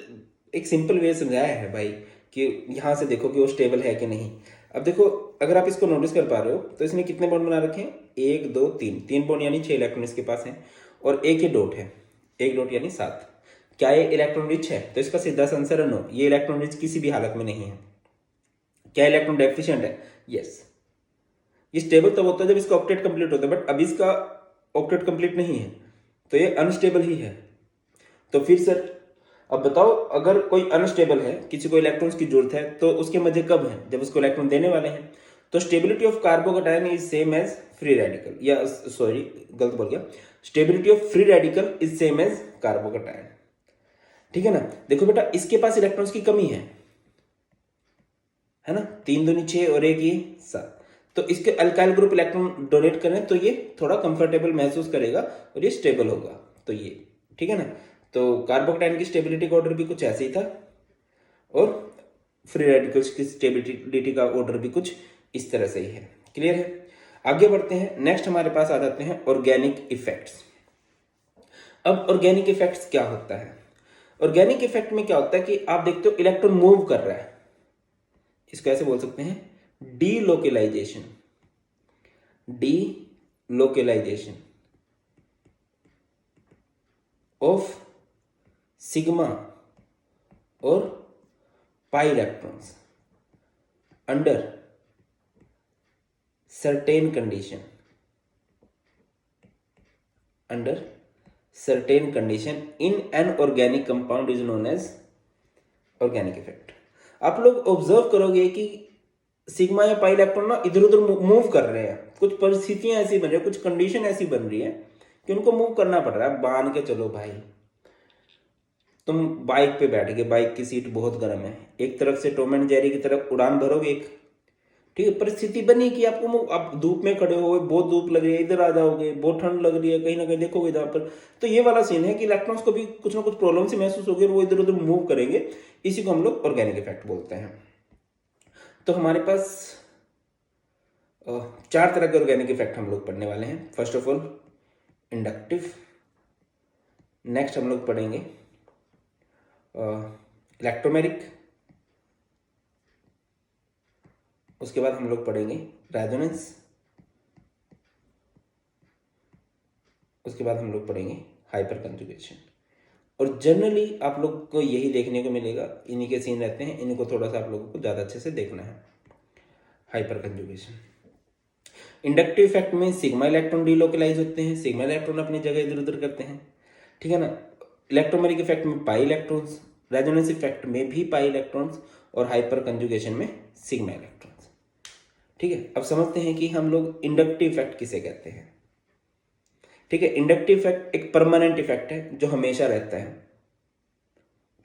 एक सिंपल वे समझाया है भाई कि यहाँ से देखो कि वो स्टेबल है कि नहीं। अब देखो, अगर आप इसको नोटिस कर पा रहे हो तो इसने कितने बॉन्ड बना रखे हैं, 1 2 3, 3 बॉन्ड यानी 6 इलेक्ट्रॉन इसके पास हैं, और एक ही डॉट है, एक डॉट यानी 7। क्या ये इलेक्ट्रॉन रिच है? तो इसका सीधा सा आंसर है नो, ये इलेक्ट्रॉन रिच किसी भी हालत में नहीं है। क्या इलेक्ट्रॉन डेफिशिएंट है? यस। ये स्टेबल तब होता है जब इसका ऑक्टेट कंप्लीट होता है, बट अभी इसका ऑक्टेट कंप्लीट नहीं है, तो ये अनस्टेबल ही है। तो फिर सर अब बताओ, अगर कोई अनस्टेबल है, किसी को इलेक्ट्रॉन्स की जरूरत है, तो उसके मजे कब है? जब उसको इलेक्ट्रॉन देने वाले हैं। तो stability of carbocation is same as free radical, या सॉरी गलत बोल गया, stability of free radical is same as carbocation. ठीक है ना। देखो बेटा, इसके पास इलेक्ट्रॉन्स की कमी है ना, 3 दूनी 6 और 1 ये 7। तो इसके अल्काइल ग्रुप इलेक्ट्रॉन डोनेट करें तो ये थोड़ा कंफर्टेबल महसूस करेगा और ये स्टेबल होगा। तो ये ठीक है ना। तो कार्बोकैटायन की स्टेबिलिटी का ऑर्डर भी कुछ ऐसे ही था, और फ्री रेडिकल्स की स्टेबिलिटी का ऑर्डर भी कुछ इस तरह से ही है। क्लियर है। आगे बढ़ते हैं। नेक्स्ट हमारे पास आ जाते हैं ऑर्गेनिक इफेक्ट्स। अब ऑर्गेनिक इफेक्ट्स क्या होता है? ऑर्गेनिक इफेक्ट में क्या होता है कि आप देखते हो इलेक्ट्रॉन मूव कर रहा है, इसको ऐसे बोल सकते हैं डीलोकेलाइजेशन। डीलोकेलाइजेशन ऑफ सिग्मा और pi electrons under certain condition, under certain condition in an organic compound is known as organic effect। आप लोग ऑब्जर्व करोगे कि सिग्मा या पाई इलेक्ट्रॉन ना इधर उधर मूव कर रहे हैं, कुछ परिस्थितियां ऐसी बन रही है, कुछ कंडीशन ऐसी बन रही है कि उनको मूव करना पड़ रहा है। मान के चलो भाई, तुम बाइक पे बैठ गए, बाइक की सीट बहुत गर्म है, एक तरफ से टॉम एंड जेरी की तरफ उड़ान भरोगे एक, ठीक है, परिस्थिति बनी कि आपको, आप धूप में खड़े हो, बहुत धूप लग रही है, इधर आ जाओगे, बहुत ठंड लग रही है, कहीं ना कहीं देखोगे जहाँ पर, तो ये वाला सीन है कि इलेक्ट्रॉन्स को भी कुछ ना कुछ प्रॉब्लम से महसूस होगी और वो इधर उधर मूव करेंगे। इसी को हम लोग ऑर्गेनिक इफेक्ट बोलते हैं। तो हमारे पास 4 तरह के ऑर्गेनिक इफेक्ट हम लोग पढ़ने वाले हैं। First of all inductive, next हम लोग पढ़ेंगे इलेक्ट्रोमेरिक, उसके बाद हम लोग पढ़ेंगे रेजोनेंस, उसके बाद हम लोग पढ़ेंगे हाइपर कंजुगेशन। और जनरली आप लोग को यही देखने को मिलेगा, इन्हीं के सीन रहते हैं, इन्हीं को थोड़ा सा आप लोगों को ज़्यादा अच्छे से देखना है। हाइपर कंजुगेशन, इंडक्टिव इफेक्ट में सिग्मा इलेक्ट्रॉन डीलोकलाइज होते हैं, सिग्मा इलेक्ट्रॉन अपनी जगह इधर उधर करते हैं, ठीक है ना। इलेक्ट्रोमेरिक इफेक्ट में पाई इलेक्ट्रॉन्स, रेजोनेंस इफेक्ट में भी पाई इलेक्ट्रॉन्स, और हाइपर कंजुगेशन में सिग्मा इलेक्ट्रॉन्स। ठीक है। अब समझते हैं कि हम लोग इंडक्टिव इफेक्ट किसे कहते हैं। ठीक है। इंडक्टिव इफेक्ट एक परमानेंट इफेक्ट है जो हमेशा रहता है,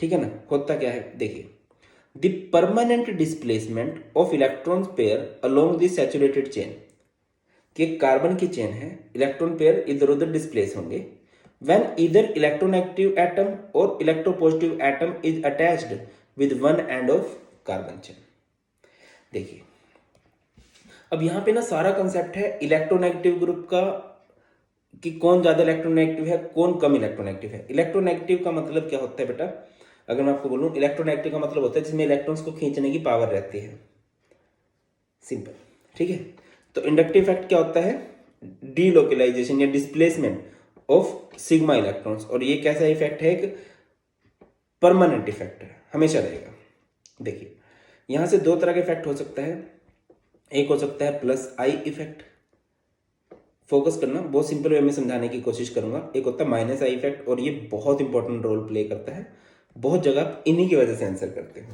ठीक है ना। होता क्या है, देखिए, the permanent displacement of electrons pair along the saturated chain. कि एक कार्बन की चेन है, इलेक्ट्रॉन पेयर इधर उधर डिस्प्लेस होंगे व्हेन ईदर इलेक्ट्रोनेगेटिव एटम और electropositive atom is attached with one end of carbon chain. देखिए अब यहाँ पे ना सारा कंसेप्ट है इलेक्ट्रोनेगेटिव ग्रुप का, कि कौन ज्यादा इलेक्ट्रोनेगेटिव है, कौन कम इलेक्ट्रोनेगेटिव है। इलेक्ट्रोनेगेटिव का मतलब क्या होता है बेटा, अगर मैं आपको बोलूं इलेक्ट्रोनेगेटिव का मतलब होता है जिसमें इलेक्ट्रॉन्स को खींचने की पावर रहती है, सिंपल, ठीक है। तो इंडक्टिव इफेक्ट क्या होता है, डीलोकलाइजेशन या डिस्प्लेसमेंट ऑफ सिग्मा इलेक्ट्रॉन्स, और ये कैसा इफेक्ट है, एक परमानेंट इफेक्ट है, हमेशा रहेगा। देखिए यहां से दो तरह का इफेक्ट हो सकता है, एक हो सकता है प्लस आई इफेक्ट, फोकस करना, बहुत सिंपल वे में समझाने की कोशिश करूंगा। एक होता है माइनस आई इफेक्ट, और ये बहुत इंपॉर्टेंट रोल प्ले करता है, बहुत जगह आप इन्हीं की वजह से आंसर करते हो,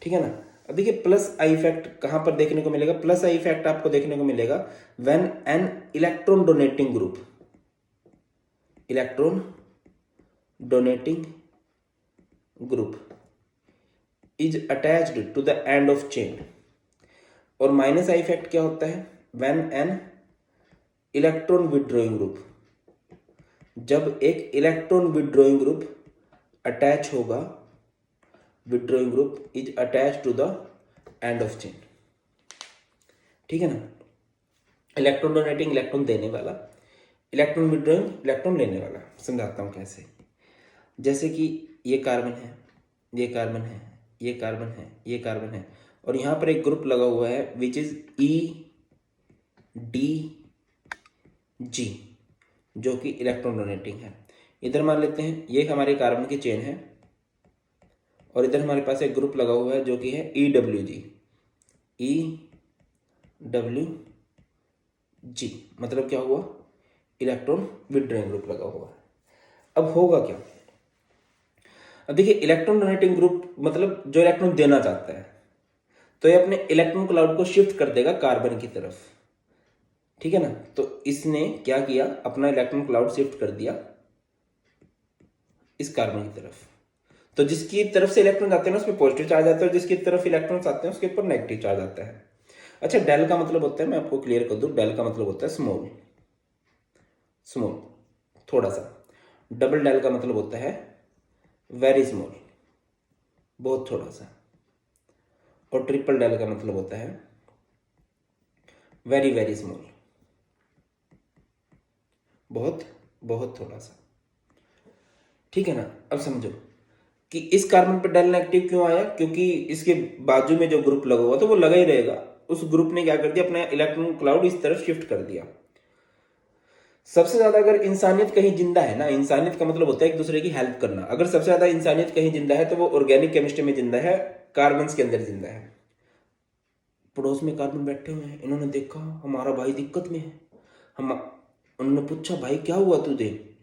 ठीक है ना। अब देखिए प्लस आई इफेक्ट कहां पर देखने को मिलेगा, प्लस आई इफेक्ट आपको देखने को मिलेगा when an electron donating group, electron donating group is attached to the end of chain. और माइनस आई इफेक्ट क्या होता है, when an electron withdrawing group, जब एक इलेक्ट्रॉन विड्रॉइंग ग्रुप अटैच होगा, withdrawing group is attach to the end of chain, ठीक है ना। इलेक्ट्रॉन डोनेटिंग इलेक्ट्रॉन देने वाला, इलेक्ट्रॉन विड्रॉइंग इलेक्ट्रॉन लेने वाला। समझाता हूं कैसे, जैसे कि ये कार्बन है, ये कार्बन है, ये कार्बन है, ये कार्बन है, और यहां पर एक ग्रुप लगा हुआ है विच इज EDG, जो कि इलेक्ट्रॉन डोनेटिंग है। इधर मान लेते हैं ये हमारे कार्बन की चेन है, और इधर हमारे पास एक ग्रुप लगा हुआ है जो कि है EWG, मतलब क्या हुआ, इलेक्ट्रॉन विड्रॉइंग ग्रुप लगा हुआ है। अब होगा क्या, अब देखिए इलेक्ट्रॉन डोनेटिंग ग्रुप मतलब जो इलेक्ट्रॉन देना चाहता है, तो ये अपने इलेक्ट्रॉन क्लाउड को शिफ्ट कर देगा कार्बन की तरफ, ठीक है ना। तो इसने क्या किया, अपना इलेक्ट्रॉन क्लाउड शिफ्ट कर दिया इस कार्बन की तरफ। तो जिसकी तरफ से इलेक्ट्रॉन आते हैं ना उसमें पॉजिटिव चार्ज आता है, और जिसकी तरफ इलेक्ट्रॉन्स आते हैं उसके ऊपर नेगेटिव चार्ज आता है। अच्छा डेल का मतलब होता है, मैं आपको क्लियर कर दूं, डेल का मतलब होता है स्मॉल, स्मॉल थोड़ा सा। डबल डेल का मतलब होता है वेरी स्मॉल, बहुत थोड़ा सा। और ट्रिपल डेल का मतलब होता है वेरी वेरी स्मॉल, बहुत बहुत थोड़ा सा, ठीक है ना। अब समझो कि इस कार्बन पर डेल नेगेटिव क्यों आया, क्योंकि इसके बाजू में जो ग्रुप लगा हुआ था वो लगा ही रहेगा। उस ग्रुप ने क्या कर दिया, अपना इलेक्ट्रॉन क्लाउड इस तरफ शिफ्ट कर दिया। सबसे ज्यादा अगर इंसानियत कहीं जिंदा है ना, इंसानियत का मतलब होता है एक दूसरे की हेल्प करना, अगर सबसे ज्यादा इंसानियत कहीं जिंदा है तो वो ऑर्गेनिक केमिस्ट्री में जिंदा है, कार्बन के अंदर जिंदा है। पड़ोस में कार्बन बैठे हुए हैं, इन्होंने देखा हमारा भाई दिक्कत में है, हम उन्होंने पूछा भाई क्या हुआ तुझे,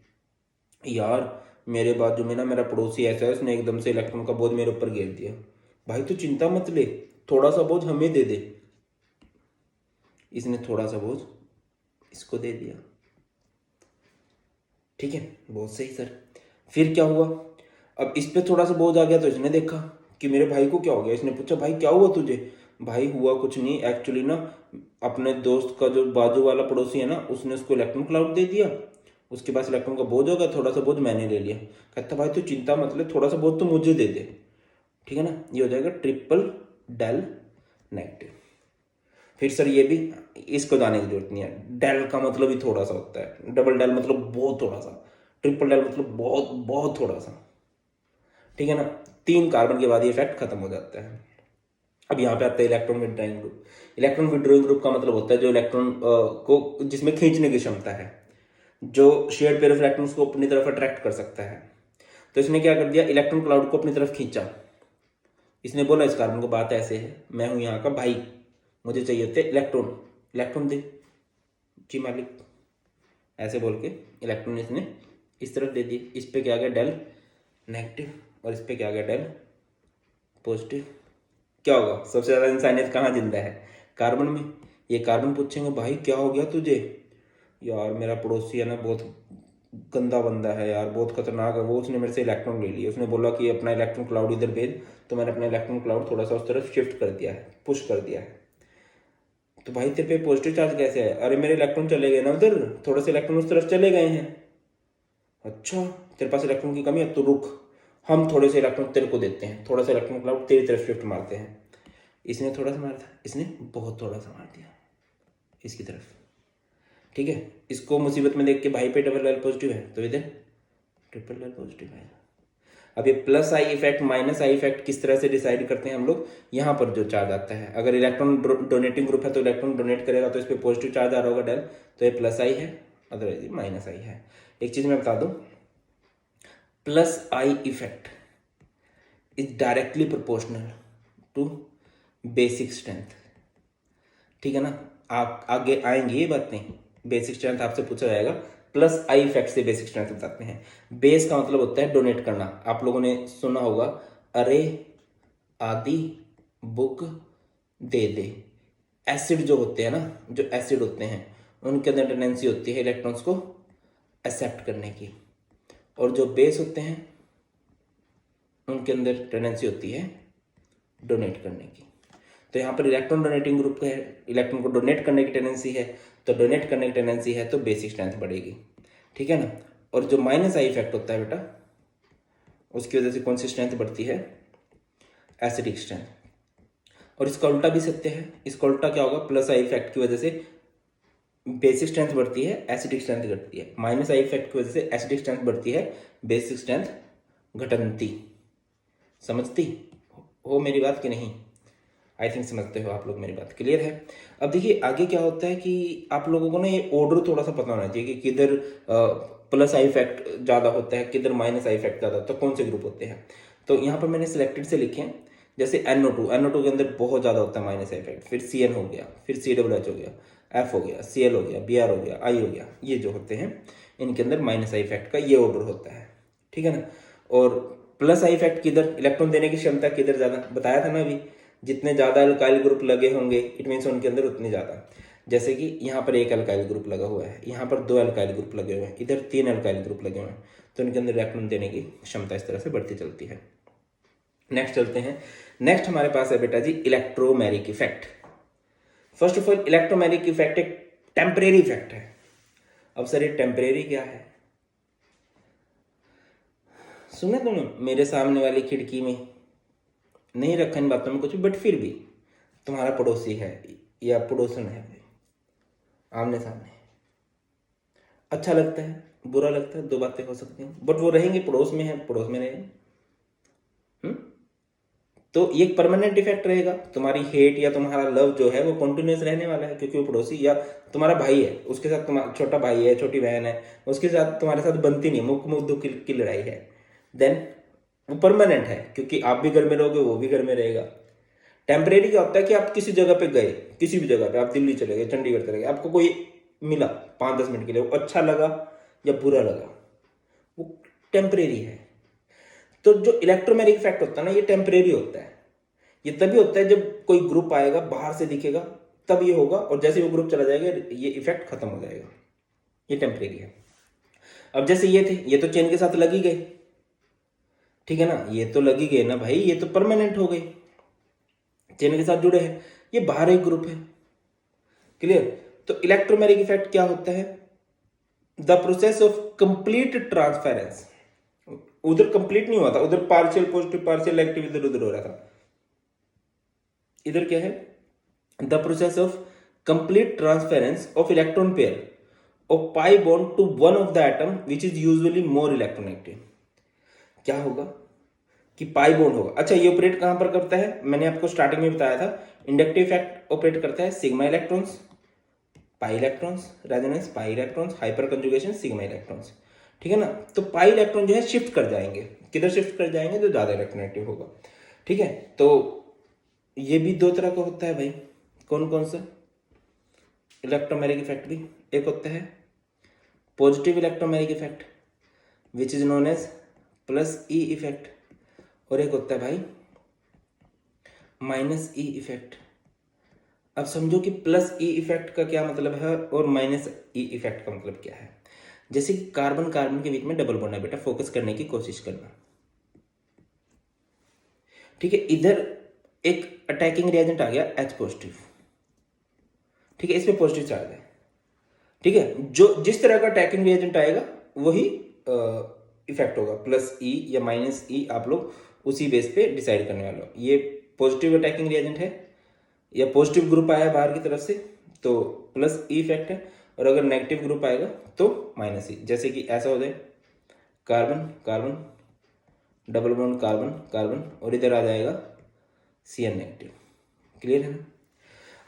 यार मेरे बाजू में ना मेरा पड़ोसी ऐसा है, उसने एकदम से इलेक्ट्रॉन का बोझ मेरे ऊपर घेर दिया। भाई तू चिंता मत ले, थोड़ा सा बोझ हमें दे दे। इसने थोड़ा सा बोझ इसको दे दिया, ठीक है, बहुत सही सर। फिर क्या हुआ, अब इस पे थोड़ा सा बोझ आ गया तो इसने देखा कि मेरे भाई को क्या हो गया, इसने पूछा भाई क्या हुआ तुझे, भाई हुआ कुछ नहीं, एक्चुअली ना अपने दोस्त का जो बाजू वाला पड़ोसी है ना, उसने उसको इलेक्ट्रॉन क्लाउड दे दिया, उसके पास इलेक्ट्रॉन का बोझ होगा, थोड़ा सा बोझ मैंने ले लिया। कहता भाई तू चिंता मत ले, थोड़ा सा बोझ तो मुझे दे दे, ठीक है ना। ये हो जाएगा ट्रिपल डेल नेगेटिव। फिर सर ये भी, इसको जाने की जरूरत नहीं है, डेल का मतलब ही थोड़ा सा होता है, डबल डेल मतलब बहुत थोड़ा सा, ट्रिपल डेल मतलब बहुत बहुत थोड़ा सा, ठीक है ना। 3 कार्बन के बाद ये इफेक्ट खत्म हो जाता है। अब यहाँ पे आता है electron withdrawing group. Electron withdrawing group का मतलब होता है जो इलेक्ट्रॉन को जिसमें खींचने की क्षमता है, जो शेयर्ड पेयर ऑफ इलेक्ट्रॉन्स को अपनी तरफ अट्रैक्ट कर सकता है। तो इसने क्या कर दिया, इलेक्ट्रॉन क्लाउड को अपनी तरफ खींचा। इसने बोला इस कार्बन को बात ऐसे है, मैं हूं यहाँ का भाई, मुझे चाहिए थे इलेक्ट्रॉन, इलेक्ट्रॉन दे जी मालिक, ऐसे बोल के इलेक्ट्रॉन इसने इस तरफ दे दिए। इस पे क्या आ गया डेल नेगेटिव, और इस पे क्या आ गया डेल पॉजिटिव। क्या होगा, सबसे ज्यादा इंसानियत कहाँ जिंदा है, कार्बन में। ये कार्बन पूछेंगे भाई क्या हो गया तुझे, यार मेरा पड़ोसी है ना बहुत गंदा बंदा है यार, बहुत खतरनाक है वो, उसने मेरे से इलेक्ट्रॉन ले लिया, उसने बोला कि अपना इलेक्ट्रॉन क्लाउड इधर भेज, तो मैंने अपना इलेक्ट्रॉन क्लाउड थोड़ा सा उस तरफ शिफ्ट कर दिया है, पुश कर दिया है, तो भाई तेरे पे पॉजिटिव चार्ज कैसे है? अरे मेरे इलेक्ट्रॉन चले गए ना उधर, थोड़े से इलेक्ट्रॉन उस तरफ चले गए हैं। अच्छा तेरे पास इलेक्ट्रॉन की कमी है तो रुक, हम थोड़े से इलेक्ट्रॉन तेरे को देते हैं, थोड़ा सा इलेक्ट्रॉन क्लाउड तेरी तरफ शिफ्ट मारते हैं। इसने थोड़ा सा मारा था, इसने बहुत थोड़ा सा मार दिया इसकी तरफ, ठीक है। इसको मुसीबत में देख के भाई पे डबल एल पॉजिटिव है तो इधर ट्रिपल एल पॉजिटिव है। अब ये plus I effect minus I effect किस तरह से डिसाइड करते हैं हम लोग? यहाँ पर जो चार्ज आता है, अगर इलेक्ट्रॉन डोनेटिंग ग्रुप है तो इलेक्ट्रॉन डोनेट करेगा तो इस पर पॉजिटिव चार्ज आ रहा होगा डेल, तो ये प्लस आई है, अदरवाइज माइनस आई है। एक चीज मैं बता दूं, plus I effect is directly proportional to basic strength, ठीक है ना। आप आगे आएंगे ये बातें, बेसिक स्ट्रेंथ आपसे पूछा जाएगा। प्लस आई इफेक्ट से बेसिक स्ट्रेंथ बताते हैं। बेस का मतलब होता है डोनेट करना। आप लोगों ने सुना होगा, अरे आदि बुक दे दे। एसिड जो होते हैं ना, जो एसिड होते हैं उनके अंदर टेंडेंसी होती है इलेक्ट्रॉन्स को एक्सेप्ट करने की, और जो बेस होते हैं उनके अंदर टेंडेंसी होती है डोनेट करने की। तो यहाँ पर इलेक्ट्रॉन डोनेटिंग ग्रुप है, इलेक्ट्रॉन को डोनेट करने की टेंडेंसी है, तो डोनेट करने की टेंडेंसी है तो बेसिक स्ट्रेंथ बढ़ेगी, ठीक है ना। और जो माइनस आई इफेक्ट होता है बेटा, उसकी वजह से कौन सी स्ट्रेंथ बढ़ती है? Acidic strength. और इसका उल्टा भी सत्य है। इसका उल्टा क्या होगा? प्लस आई इफेक्ट की वजह से बेसिक स्ट्रेंथ बढ़ती है, एसिडिक स्ट्रेंथ घटती है। माइनस आई इफेक्ट की वजह से एसिडिक स्ट्रेंथ बढ़ती है, बेसिक स्ट्रेंथ घटती। समझती हो मेरी बात कि नहीं? आई थिंक समझते हो आप लोग मेरी बात, क्लियर है। अब देखिए आगे क्या होता है कि आप लोगों को ना ये ऑर्डर थोड़ा सा पता होना चाहिए कि किधर प्लस आई इफेक्ट ज़्यादा होता है, किधर माइनस आई इफेक्ट ज़्यादा होता है, कौन से ग्रुप होते हैं। तो यहाँ पर मैंने सिलेक्टेड से लिखे हैं, जैसे NO2 के अंदर बहुत ज़्यादा होता है माइनस आई इफेक्ट, फिर CN हो गया, फिर CH हो गया, F हो गया, Cl हो गया, Br हो गया, I हो गया, ये जो होते हैं इनके अंदर माइनस आई इफेक्ट का ये ऑर्डर होता है, ठीक है ना। और प्लस आई इफेक्ट किधर, इलेक्ट्रॉन देने की क्षमता किधर ज़्यादा, बताया था ना अभी, जितने ज़्यादा अल्काइल ग्रुप लगे होंगे इट मीन्स उनके अंदर उतने ज़्यादा। जैसे कि यहाँ पर एक अल्काइल ग्रुप लगा हुआ है, यहाँ पर 2 अल्काइल ग्रुप लगे हुए हैं, इधर 3 अल्काइल ग्रुप लगे हुए हैं, तो उनके अंदर इलेक्ट्रॉन देने की क्षमता इस तरह से बढ़ती चलती है। नेक्स्ट चलते हैं। नेक्स्ट हमारे पास है बेटा जी electromeric effect. First of all electromeric effect एक टेम्परेरी इफेक्ट है। अब सर ये टेम्परेरी क्या है? सुना तुमने मेरे सामने वाली खिड़की में नहीं रखा इन बातों में कुछ भी, बट फिर भी तुम्हारा पड़ोसी है या पड़ोसन है, आमने सामने, अच्छा लगता है बुरा लगता है, 2 बातें हो सकती हैं, बट वो रहेंगे, पड़ोस में है, पड़ोस में रहेंगे। तो ये परमानेंट इफेक्ट रहेगा। तुम्हारी हेट या तुम्हारा लव जो है वो कंटिन्यूस रहने वाला है, क्योंकि वो पड़ोसी या तुम्हारा भाई है, उसके साथ तुम्हारा छोटा भाई है, छोटी बहन है, उसके साथ तुम्हारे साथ बनती नहीं, मुख मुख दुख की लड़ाई है, देन वो परमानेंट है, क्योंकि आप भी घर में रहोगे वो भी घर में रहेगा। टेम्परेरी क्या होता है कि आप किसी जगह पे गए, किसी भी जगह पे, आप दिल्ली चले गए, चंडीगढ़ चले गए, आपको कोई मिला 5-10 मिनट के लिए, वो अच्छा लगा या बुरा लगा, वो टेम्परेरी है। तो जो इलेक्ट्रोमैग्नेटिक इफेक्ट होता है ना, ये टेम्परेरी होता है। ये तभी होता है जब कोई ग्रुप आएगा बाहर से दिखेगा तब ये होगा, और जैसे वो ग्रुप चला जाएगा ये इफेक्ट खत्म हो जाएगा। ये टेम्परेरी है। अब जैसे ये थे, ये तो चेन के साथ लग ही गए, ठीक है ना, ये तो लग ही गए ना भाई, ये तो परमानेंट हो गए, चेन के साथ जुड़े हैं, ये बाहर एक ग्रुप है, क्लियर। तो इलेक्ट्रोमैग्नेटिक इफेक्ट क्या होता है? The process of complete transference. उधर कंप्लीट नहीं हुआ था, उधर पार्शियल पॉजिटिव पार्शियल नेगेटिव इधर उधर हो रहा था, इधर क्या है? The process of complete transference of electron pair of pi bond to one of the atom which is usually more electronegative. क्या होगा कि पाई बॉन्ड होगा। अच्छा ये ऑपरेट कहां पर करता है? मैंने आपको स्टार्टिंग में बताया था, इंडक्टिव इफेक्ट ऑपरेट करता है sigma electrons, pi electrons, resonance pi electrons, hyper conjugation sigma electrons, ठीक है ना। तो पाई इलेक्ट्रॉन जो है शिफ्ट कर जाएंगे, किधर शिफ्ट कर जाएंगे? जो ज्यादा इलेक्ट्रोनेगेटिव होगा, ठीक है। तो ये भी 2 तरह का होता है भाई। कौन कौन सा? इलेक्ट्रोमैग्नेटिक इफेक्ट भी एक होता है positive electromagnetic effect which is known as plus E effect, और एक होता है भाई माइनस ई इफेक्ट। अब समझो कि प्लस ई इफेक्ट का क्या मतलब है और माइनस ई इफेक्ट का मतलब क्या है। जैसे कि कार्बन कार्बन के बीच में डबल बॉन्ड है बेटा, फोकस करने की कोशिश करना, ठीक है। इधर एक अटैकिंग रिएजेंट आ गया H पॉजिटिव, ठीक है, इस पे पॉजिटिव चार्ज है। ठीक है, जो जिस तरह का अटैकिंग रिएजेंट आएगा वही इफेक्ट होगा, प्लस ई या माइनस ई, आप लोग उसी बेस पे डिसाइड करने वाले हो। ये पॉजिटिव अटैकिंग रिएजेंट है या पॉजिटिव ग्रुप आया बाहर की तरफ से तो प्लस ई इफेक्ट है, और अगर नेगेटिव ग्रुप आएगा तो माइनस ई। जैसे कि ऐसा हो जाए carbon carbon double bond carbon carbon, और इधर आ जाएगा Cn नेगेटिव। क्लियर है ना?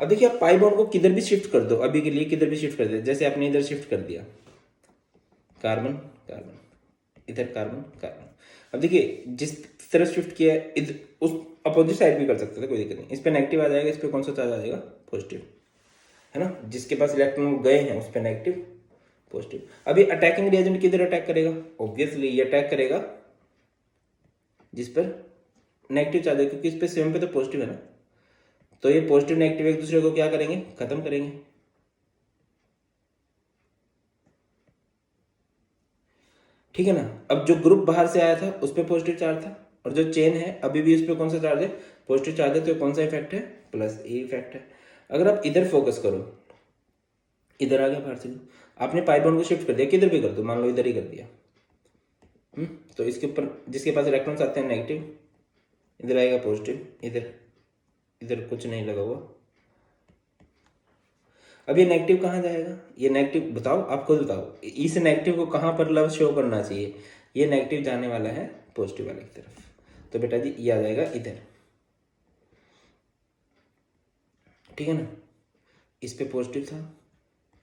अब देखिए, आप पाई बॉन्ड को किधर भी शिफ्ट कर दो, अभी के लिए किधर भी शिफ्ट कर दो, जैसे आपने इधर शिफ्ट कर दिया कार्बन कार्बन, इधर कार्बन कार्बन। अब देखिए, जिस तरफ शिफ्ट किया है इधर, उस अपोजिट साइड भी कर सकते थे, कोई दिक्कत नहीं। इस पे नेगेटिव आ जाएगा, इस पे कौन सा चार्ज आ जाएगा? पॉजिटिव, है ना? जिसके पास इलेक्ट्रॉन गए हैं उस पे नेगेटिव पॉजिटिव। अभी अटैकिंग रिएजेंट किधर अटैक करेगा? ऑब्वियसली ये अटैक करेगा जिस पर नेगेटिव चार्ज है, क्योंकि इस पे सेवन पे तो पॉजिटिव है ना, तो ये पॉजिटिव नेगेटिव एक दूसरे को क्या करेंगे? खत्म करेंगे। ठीक है ना? अब जो ग्रुप बाहर से आया था उस पर पॉजिटिव चार्ज था, और जो चेन है अभी भी उस पर कौन सा चार्ज है? पॉजिटिव चार्ज है, तो कौन सा इफेक्ट है? प्लस ए इफेक्ट है। अगर आप इधर फोकस करो, इधर आ गया बाहर से, आपने पाई बॉन्ड को शिफ्ट कर दिया, किधर भी कर दो, मान लो इधर ही कर दिया, तो इसके ऊपर जिसके पास इलेक्ट्रॉन्स आते हैं नेगेटिव, इधर आएगा पॉजिटिव, इधर इधर कुछ नहीं लगा हुआ। अब ये नेगेटिव कहाँ जाएगा? ये नेगेटिव बताओ, आप खुद बताओ, इस नेगेटिव को कहाँ पर लव शो करना चाहिए? ये नेगेटिव जाने वाला है पॉजिटिव वाले की तरफ, तो बेटा जी ये आ जाएगा इधर। ठीक है ना? इस पे पॉजिटिव था,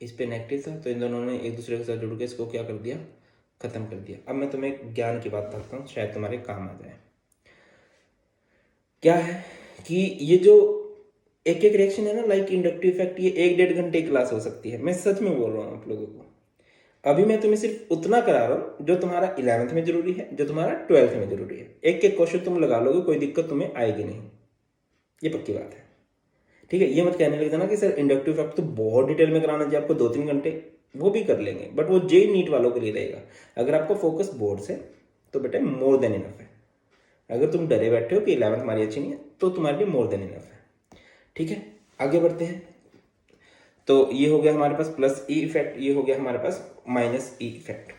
इस पे नेगेटिव था, तो इन दोनों ने एक दूसरे के साथ जुड़ के इसको क्या कर दिया? खत्म कर दिया। अब मैं तुम्हें ज्ञान की बात बताता हूँ, शायद तुम्हारे काम आ जाए। क्या है कि ये जो एक एक रिएक्शन है ना, लाइक इंडक्टिव इफेक्ट, ये 1-1.5 घंटे क्लास हो सकती है। मैं सच में बोल रहा हूँ आप लोगों को। अभी मैं तुम्हें सिर्फ उतना करा रहा हूँ जो तुम्हारा 11th में जरूरी है, जो तुम्हारा 12th में जरूरी है। एक एक क्वेश्चन तुम लगा लोगे, कोई दिक्कत तुम्हें आएगी नहीं, ये पक्की बात है। ठीक है, ये मत कहने लग जाना कि सर इंडक्टिव इफेक्ट तो बहुत डिटेल में कराना चाहिए आपको 2-3 घंटे, वो भी कर लेंगे, बट वो जेई नीट वालों के लिए रहेगा। अगर आपको फोकस बोर्ड से, तो बेटा मोर देन इनफ है। अगर तुम डरे बैठे हो कि 11th हमारी अच्छी नहीं है, तो तुम्हारे लिए मोर देन इनफ है। ठीक है, आगे बढ़ते हैं। तो ये हो गया हमारे पास प्लस ई इफेक्ट, ये हो गया हमारे पास माइनस ई इफेक्ट।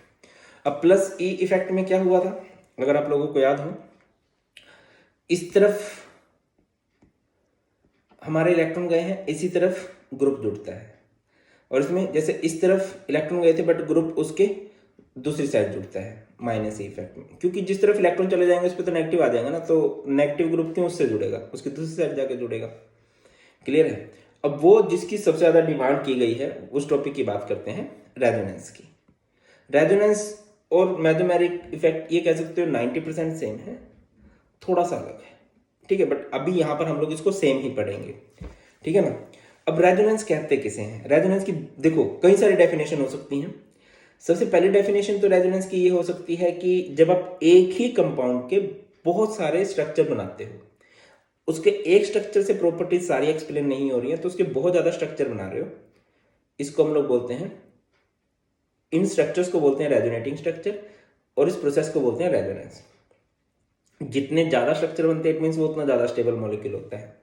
अब प्लस ई इफेक्ट में क्या हुआ था, अगर आप लोगों को याद हो, इस तरफ हमारे इलेक्ट्रॉन गए हैं, इसी तरफ ग्रुप जुड़ता है, और इसमें जैसे इस तरफ इलेक्ट्रॉन गए थे बट ग्रुप उसके दूसरी साइड जुड़ता है माइनस ई इफेक्ट में, क्योंकि जिस तरफ इलेक्ट्रॉन चले जाएंगे उस पर तो नेगेटिव आ जाएगा ना, तो नेगेटिव ग्रुप क्यों उससे जुड़ेगा? उसकी दूसरी साइड जाके जुड़ेगा। क्लियर है? अब वो जिसकी सबसे ज्यादा डिमांड की गई है उस टॉपिक की बात करते हैं, रेजोनेंस की। रेजोनेंस और मेसोमेरिक इफेक्ट ये कह सकते हो 90% सेम है, थोड़ा सा अलग है। ठीक है, बट अभी यहां पर हम लोग इसको सेम ही पढ़ेंगे। ठीक है ना? अब रेजोनेंस कहते किसे हैं? रेजोनेंस की देखो कई सारी डेफिनेशन हो सकती हैं। सबसे पहली डेफिनेशन तो रेजोनेंस की ये हो सकती है कि जब आप एक ही कंपाउंड के बहुत सारे स्ट्रक्चर बनाते हो, उसके एक स्ट्रक्चर से प्रॉपर्टीज सारी एक्सप्लेन नहीं हो रही है, तो उसके बहुत ज्यादा स्ट्रक्चर बना रहे हो, इसको हम लोग बोलते हैं, इन स्ट्रक्चर्स को बोलते हैं रेजोनेटिंग स्ट्रक्चर, और इस प्रोसेस को बोलते हैं रेजोनेंस। जितने ज्यादा स्ट्रक्चर बनते हैं इट मीन्स वो उतना ज्यादा स्टेबल मॉलिक्यूल होता है।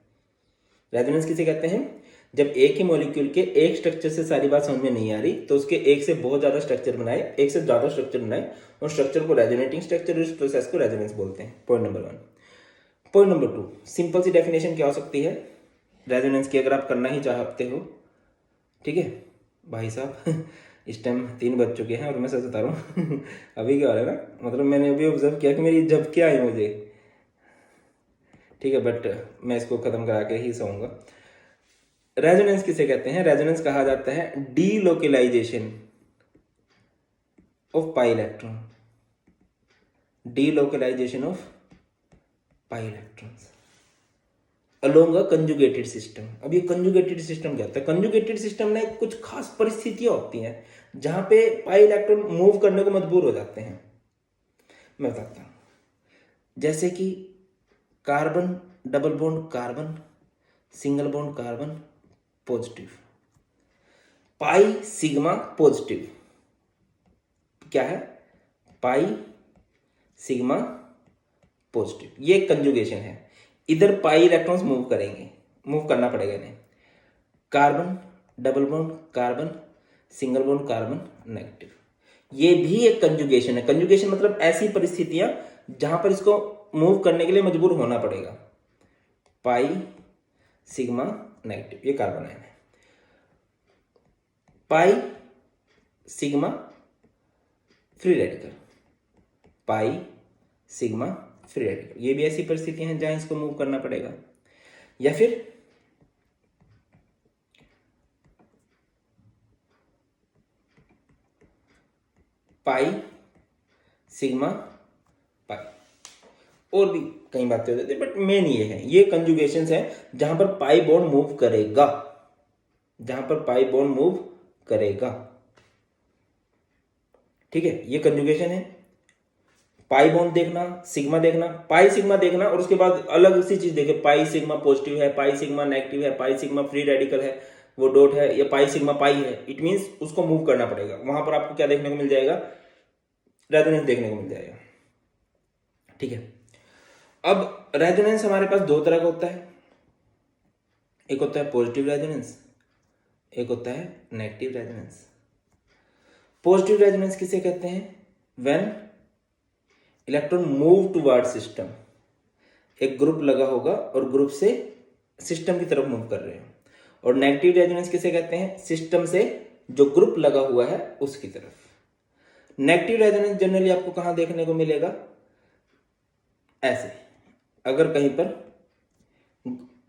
रेजोनेंस किसे कहते हैं? जब एक ही मॉलिक्यूल के एक स्ट्रक्चर से सारी बात समझ में नहीं आ रही, तो उसके एक से बहुत ज्यादा स्ट्रक्चर बनाए, एक से ज्यादा स्ट्रक्चर बनाए, और स्ट्रक्चर को रेजोनेटिंग स्ट्रक्चर, इस प्रोसेस को रेजोनेंस बोलते हैं। Point number 1। Point number 2, simple सी डेफिनेशन क्या हो सकती है रेजोनेंस की, अगर आप करना ही चाहते हो। ठीक है भाई साहब, इस टाइम 3 बज चुके हैं और मैं सच बता रहा हूँ अभी क्या हो रहा है ना, मतलब मैंने अभी ऑब्जर्व किया कि मेरी झपकी आई मुझे। ठीक है, बट मैं इसको खत्म करा के ही सोऊंगा। रेजोनेंस किसे कहते हैं? रेजोनेंस कहा जाता है delocalization of pi electron, delocalization of pi electrons along a conjugated system. अब ये कंजुगेटेड सिस्टम क्या होता है? कंजुगेटेड सिस्टम में कुछ खास परिस्थितियां होती हैं जहां पे पाई इलेक्ट्रॉन मूव करने को मजबूर हो जाते हैं। मैं बताता हूं, जैसे कि carbon double bond carbon, single bond carbon positive, pi sigma positive, क्या है? पाई सिग्मा पॉजिटिव, ये कंजुगेशन है। इधर पाई इलेक्ट्रॉन्स मूव करेंगे, मूव करना पड़ेगा इन्हें। Carbon double bond carbon, single bond carbon negative. ये भी एक कंजुगेशन है। कंजुगेशन मतलब ऐसी परिस्थितियां जहां पर इसको मूव करने के लिए मजबूर होना पड़ेगा। पाई सिग्मा नेगेटिव, ये कार्बन आयन है। Pi sigma free radical, pi sigma free radical, ये भी ऐसी परिस्थितियां हैं जहां इसको मूव करना पड़ेगा। या फिर पाई सिग्मा पाई, और भी कई बातें हो जाती है, बट मेन ये है, ये कंजुगेशंस है जहां पर पाई बॉन्ड मूव करेगा, जहां पर पाई बॉन्ड मूव करेगा। ठीक है, ये कंजुगेशन है। पाई बॉन्ड देखना, सिग्मा देखना, पाई सिग्मा देखना, और उसके बाद अलग सी चीज देखे, पाई सिग्मा पॉजिटिव है, पाई सिग्मा नेगेटिव है, पाई सिग्मा फ्री रेडिकल है, वो डॉट है, या पाई सिग्मा पाई है, इट मीन्स उसको मूव करना पड़ेगा। वहां पर आपको क्या देखने को मिल जाएगा, रेजोनेंस देखने को मिल जाएगा। ठीक है, अब रेजोनेंस हमारे पास दो तरह का होता है, एक होता है पॉजिटिव रेजोनेंस, एक होता है नेगेटिव रेजोनेंस। पॉजिटिव रेजोनेंस किसे कहते हैं, when electron move toward system, एक ग्रुप लगा होगा और ग्रुप से सिस्टम की तरफ मूव कर रहे हो। और नेगेटिव रेजोनेंस किसे कहते हैं, सिस्टम से जो ग्रुप लगा हुआ है उसकी तरफ। नेगेटिव रेजोनेंस जनरली आपको कहां देखने को मिलेगा, ऐसे, अगर कहीं पर,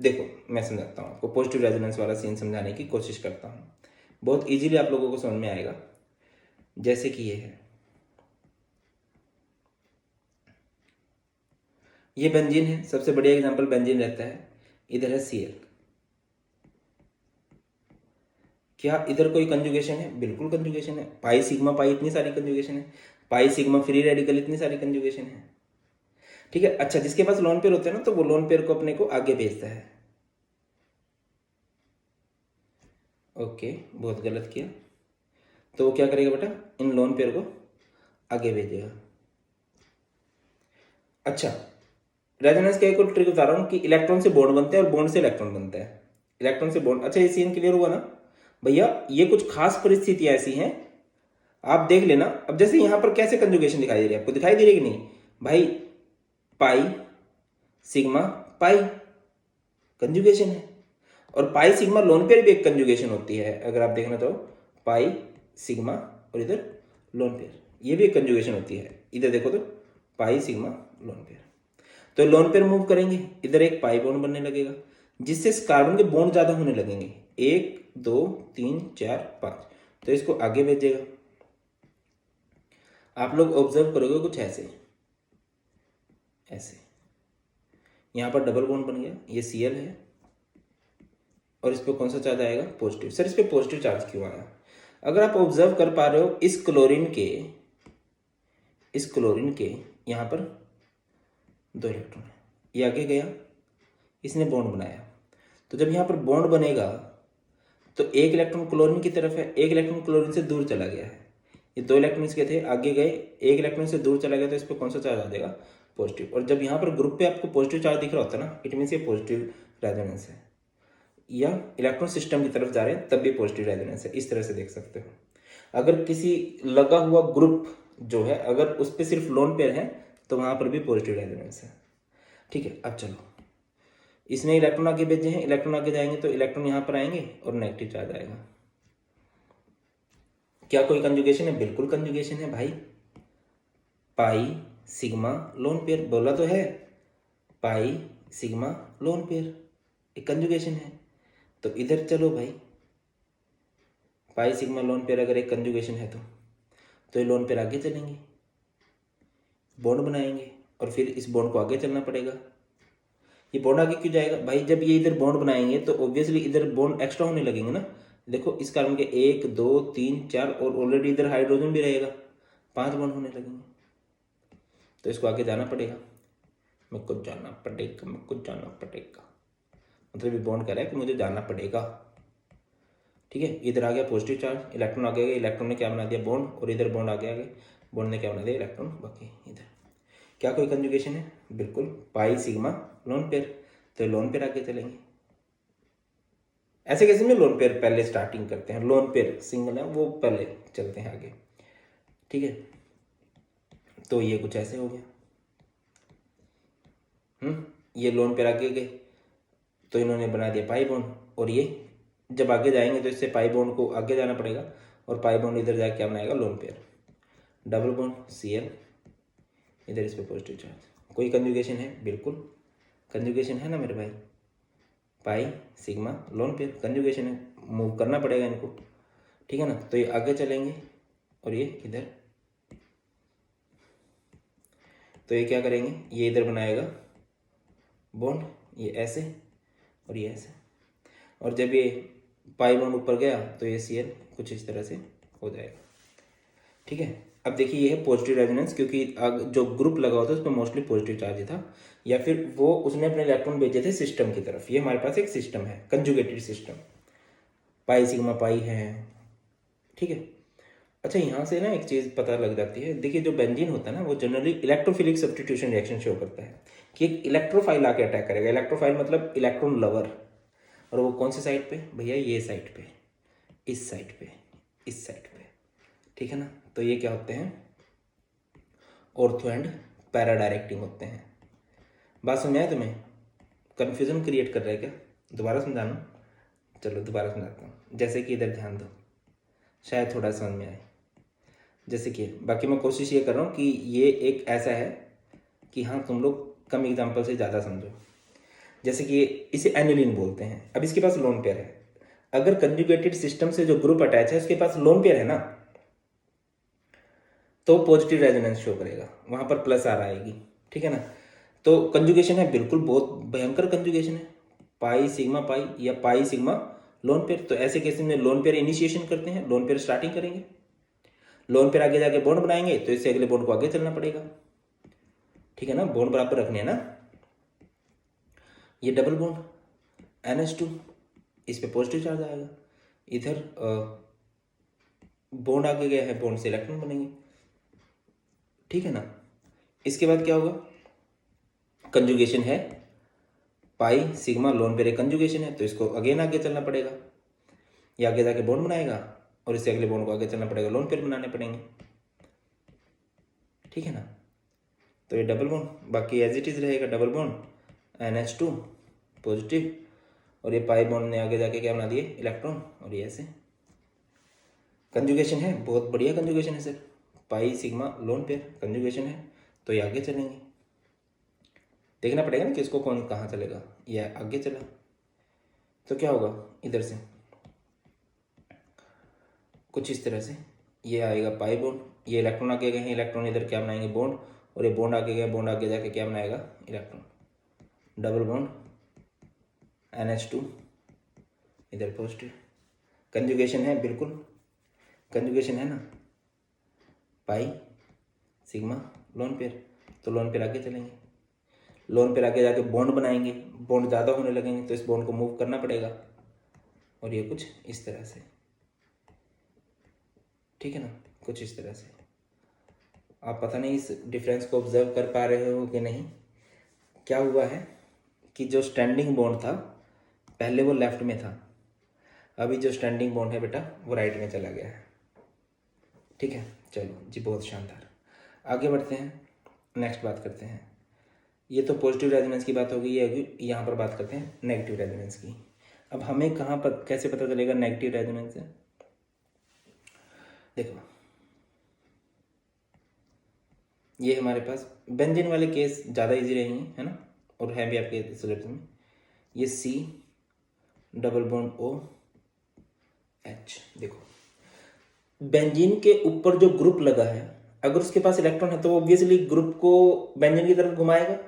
देखो मैं समझाता हूं आपको, पॉजिटिव रेजोनेंस वाला सीन समझाने की कोशिश करता हूं, बहुत इजीली आप लोगों को समझ में आएगा। जैसे कि ये है, ये बेंजीन है, सबसे बढ़िया एग्जांपल बेंजीन रहता है। इधर है Cl, क्या इधर कोई कंजुगेशन है, बिल्कुल कंजुगेशन है। पाई सिग्मा पाई, इतनी सारी कंजुगेशन है। पाई सिग्मा फ्री रेडिकल, इतनी सारी कंजुगेशन है। ठीक है, अच्छा, जिसके पास लोन पेयर होते हैं ना, तो वो लोन पेयर को अपने को आगे भेजता है। ओके, बहुत गलत किया, तो वो क्या करेगा बेटा, इन लोन पेयर को आगे भेजेगा। अच्छा, रेजोनेंस का एक और ट्रिक बता रहा हूं कि इलेक्ट्रॉन से बॉन्ड बनते हैं और बॉन्ड से इलेक्ट्रॉन बनता है, इलेक्ट्रॉन से बॉन्ड। अच्छा, ये सीन क्लियर हुआ ना भैया, ये कुछ खास परिस्थितियां ऐसी हैं, आप देख लेना। अब जैसे यहां पर कैसे कंजुगेशन दिखाई दे रही है आपको, दिखाई दे रही है कि नहीं भाई, पाई सिग्मा पाई कंजुगेशन है, और पाई सिग्मा लोन पेयर भी एक कंजुगेशन होती है, अगर आप देखना तो पाई सिग्मा और इधर लोन पेयर, ये भी एक कंजुगेशन होती है। इधर देखो तो पाई सिग्मा लोन पेयर, तो लोन पेयर मूव करेंगे, इधर एक पाई बॉन्ड बनने लगेगा, जिससे कार्बन के बॉन्ड ज्यादा होने लगेंगे, 1 2 3 4 5, तो इसको आगे भेजेगा। आप लोग ऑब्जर्व करोगे कुछ ऐसे, ऐसे यहां पर डबल बॉन्ड बन गया, ये Cl है, और इस पर कौन सा चार्ज आएगा, पॉजिटिव। सर इस पर पॉजिटिव चार्ज क्यों आया, अगर आप ऑब्जर्व कर पा रहे हो, इस क्लोरीन के यहां पर 2 इलेक्ट्रॉन है, ये आगे गया, इसने बॉन्ड बनाया, तो जब यहां पर बॉन्ड बनेगा तो एक इलेक्ट्रॉन क्लोरीन की तरफ है, एक इलेक्ट्रॉन क्लोरीन से दूर चला गया है, ये 2 इलेक्ट्रॉन इसके थे, आगे गए, एक इलेक्ट्रॉन से दूर चला गया, तो इस पर कौन सा चार्ज आ जाएगा, पॉजिटिव। और जब यहाँ पर ग्रुप पे आपको पॉजिटिव चार्ज दिख रहा होता है ना, इट मीन्स ये पॉजिटिव रेजोनेंस है, या इलेक्ट्रॉन सिस्टम की तरफ जा रहे हैं तब भी पॉजिटिव रेजोनेंस है, इस तरह से देख सकते हो। अगर किसी लगा हुआ ग्रुप जो है, अगर उस पर सिर्फ लोन पेयर है, तो वहां पर भी पॉजिटिव रेजोनेंस है। ठीक है, अब चलो, इसने इलेक्ट्रॉन आगे भेजे हैं, इलेक्ट्रॉन आगे जाएंगे तो इलेक्ट्रॉन यहां पर आएंगे और नेगेटिव चार्ज आएगा। क्या कोई कंजुगेशन है, बिल्कुल कंजुगेशन है भाई, पाई सिग्मा लोन पेयर, बोला तो है, पाई सिग्मा लोन पेयर एक कंजुगेशन है। तो इधर चलो भाई, पाई सिग्मा लोन पेयर अगर एक कंजुगेशन है तो ये लोन पेयर आगे चलेंगे, बॉन्ड बनाएंगे, और फिर इस बॉन्ड को आगे चलना पड़ेगा। ये बॉन्ड आगे क्यों जाएगा भाई, जब ये इधर बॉन्ड बनाएंगे तो ऑब्वियसली इधर बॉन्ड एक्स्ट्रा होने लगेंगे ना। देखो इस कार्बन के 1 2 3 4, और ऑलरेडी इधर हाइड्रोजन भी रहेगा, 5 बॉन्ड होने लगेंगे, तो इसको आगे जाना पड़ेगा, मेरे को जाना पड़ेगा, मेरे को जाना पड़ेगा, मतलब ये बॉन्ड कह रहा है कि मुझे जाना पड़ेगा। ठीक है, इधर आ गया पॉजिटिव चार्ज, इलेक्ट्रॉन आ गया, इलेक्ट्रॉन ने क्या बना दिया, बॉन्ड, और इधर बॉन्ड आ गया आगे, बॉन्ड ने क्या बना दिया, इलेक्ट्रॉन बाकी इधर। क्या कोई कंजुगेशन है, बिल्कुल, पाई सिग्मा लोन पेयर, तो लोन पेयर आगे चलेंगे, ऐसे केस में लोन पेयर पहले स्टार्टिंग करते हैं, लोन पेयर सिंगल है वो पहले चलते हैं आगे, ठीक है। तो ये कुछ ऐसे हो गया, ये लोन पेयर आगे गए तो इन्होंने बना दिया पाई बॉन्ड, और ये जब आगे जाएंगे तो इससे पाई बॉन्ड को आगे जाना पड़ेगा, और पाई बॉन्ड इधर जाके क्या बनाएगा, lone pair, double bond Cl, इधर इस पे पॉजिटिव चार्ज। कोई कंजुगेशन है, बिल्कुल कंजुगेशन है ना मेरे भाई, pi sigma lone pair conjugation है, मूव करना पड़ेगा इनको, ठीक है ना। तो ये आगे चलेंगे और ये इधर, तो ये क्या करेंगे, ये इधर बनाएगा बॉन्ड, ये ऐसे और ये ऐसे, और जब ये पाई बॉन्ड ऊपर गया तो ये Cl कुछ इस तरह से हो जाएगा, ठीक है। अब देखिए ये है पॉजिटिव रेजोनेंस, क्योंकि जो ग्रुप लगा होता है उस पर मोस्टली पॉजिटिव चार्ज था, या फिर वो उसने अपने इलेक्ट्रॉन भेजे थे सिस्टम की तरफ। ये हमारे पास एक सिस्टम है, conjugated system, pi sigma pi है, ठीक है। अच्छा यहाँ से ना एक चीज़ पता लग जाती है, देखिए जो बेंजीन होता है ना वो generally electrophilic substitution reaction show करता है कि एक इलेक्ट्रोफाइल आके अटैक करेगा। इलेक्ट्रोफाइल मतलब इलेक्ट्रॉन लवर, और वो कौन सी साइड पे भैया, ये साइड पे, इस साइड पे, इस साइड पे, ठीक है ना। तो ये क्या होते हैं, ऑर्थो एंड पैरा डायरेक्टिंग होते हैं। बात समझ आए तुम्हें, कन्फ्यूजन क्रिएट कर रहा है क्या, दोबारा समझाना, चलो दोबारा समझाता हूँ। जैसे कि इधर ध्यान दो, शायद थोड़ा समझ में आए। जैसे कि बाकी मैं कोशिश ये कर रहा हूँ कि ये एक ऐसा है कि हाँ तुम लोग कम एग्जाम्पल से ज़्यादा समझो। जैसे कि इसे एनिलीन बोलते हैं, अब इसके पास लोन पेयर है, अगर कंजुगेटेड सिस्टम से जो ग्रुप अटैच है उसके पास लोन पेयर है ना, तो पॉजिटिव रेजोनेंस शो करेगा, वहां पर प्लस आर आएगी, ठीक है ना। तो कंजुगेशन है, बिल्कुल बहुत भयंकर कंजुगेशन है, पाई सिग्मा पाई या पाई सिग्मा लोन पेयर। तो ऐसे केस में लोन पेयर इनिशिएशन करते हैं, लोन पेयर स्टार्टिंग करेंगे, लोन पेयर आगे जाके बॉन्ड बनाएंगे तो इससे अगले बॉन्ड को आगे चलना पड़ेगा, ठीक है ना, बॉन्ड बराबर रखने हैं ना। ये डबल बॉन्ड NH2, इस पे पॉजिटिव चार्ज आएगा, इधर बॉन्ड आगे गया है, बॉन्ड से इलेक्ट्रॉन बनेंगे, ठीक है ना। इसके बाद क्या होगा, कंजुगेशन है, pi sigma lone pair conjugation है, तो इसको अगेन आगे चलना पड़ेगा, ये आगे जाके बॉन्ड बनाएगा और इससे अगले बॉन्ड को आगे चलना पड़ेगा, लोन पेयर बनाने पड़ेंगे, ठीक है ना। तो ये डबल बॉन्ड, बाकी एज इट इज रहेगा, डबल बॉन्ड NH2 पॉजिटिव, और ये पाई बॉन्ड ने आगे जाके क्या बना दिए, इलेक्ट्रॉन, और ये ऐसे कंजुगेशन है, बहुत बढ़िया कंजुगेशन है sir, pi sigma lone pair conjugation है, तो ये आगे चलेंगे। देखना पड़ेगा ना कि इसको कौन कहाँ चलेगा, ये आगे चला तो क्या होगा, इधर से कुछ इस तरह से ये आएगा पाई बॉन्ड, ये इलेक्ट्रॉन आगे गए हैं, इलेक्ट्रॉन इधर क्या बनाएंगे, बॉन्ड, और ये बॉन्ड आगे गया, बॉन्ड आगे जाके क्या बनाएगा, इलेक्ट्रॉन, डबल बॉन्ड NH2, इधर पॉजिटिव, कंजुगेशन है, बिल्कुल कंजुगेशन है ना, पाई सिग्मा लोन पेयर, तो लोन पेयर आगे चलेंगे, लोन पेयर आगे जाके बॉन्ड बनाएंगे, बॉन्ड ज़्यादा होने लगेंगे तो इस बॉन्ड को मूव करना पड़ेगा, और ये कुछ इस तरह से, ठीक है ना, कुछ इस तरह से। आप पता नहीं इस डिफरेंस को ऑब्जर्व कर पा रहे हो कि नहीं। क्या हुआ है कि जो स्टैंडिंग बॉन्ड था पहले वो लेफ्ट में था, अभी जो स्टैंडिंग बॉन्ड है बेटा वो राइट में चला गया है, ठीक है। चलो जी, बहुत शानदार, आगे बढ़ते हैं, नेक्स्ट बात करते हैं। ये तो पॉजिटिव रेजोनेंस की बात होगी, ये यहाँ पर बात करते हैं नेगेटिव रेजोनेंस की। अब हमें कहाँ पर कैसे पता चलेगा नेगेटिव रेजोनेंस है, देखो ये हमारे पास बेंजीन वाले केस ज़्यादा इजी रहेंगे, है ना, और है भी आपके सिलेबस में। ये C डबल बॉन्ड OH, देखो बेंजीन के ऊपर जो ग्रुप लगा है, अगर उसके पास इलेक्ट्रॉन है तो ऑब्वियसली ग्रुप को बेंजीन की तरफ घुमाएगा,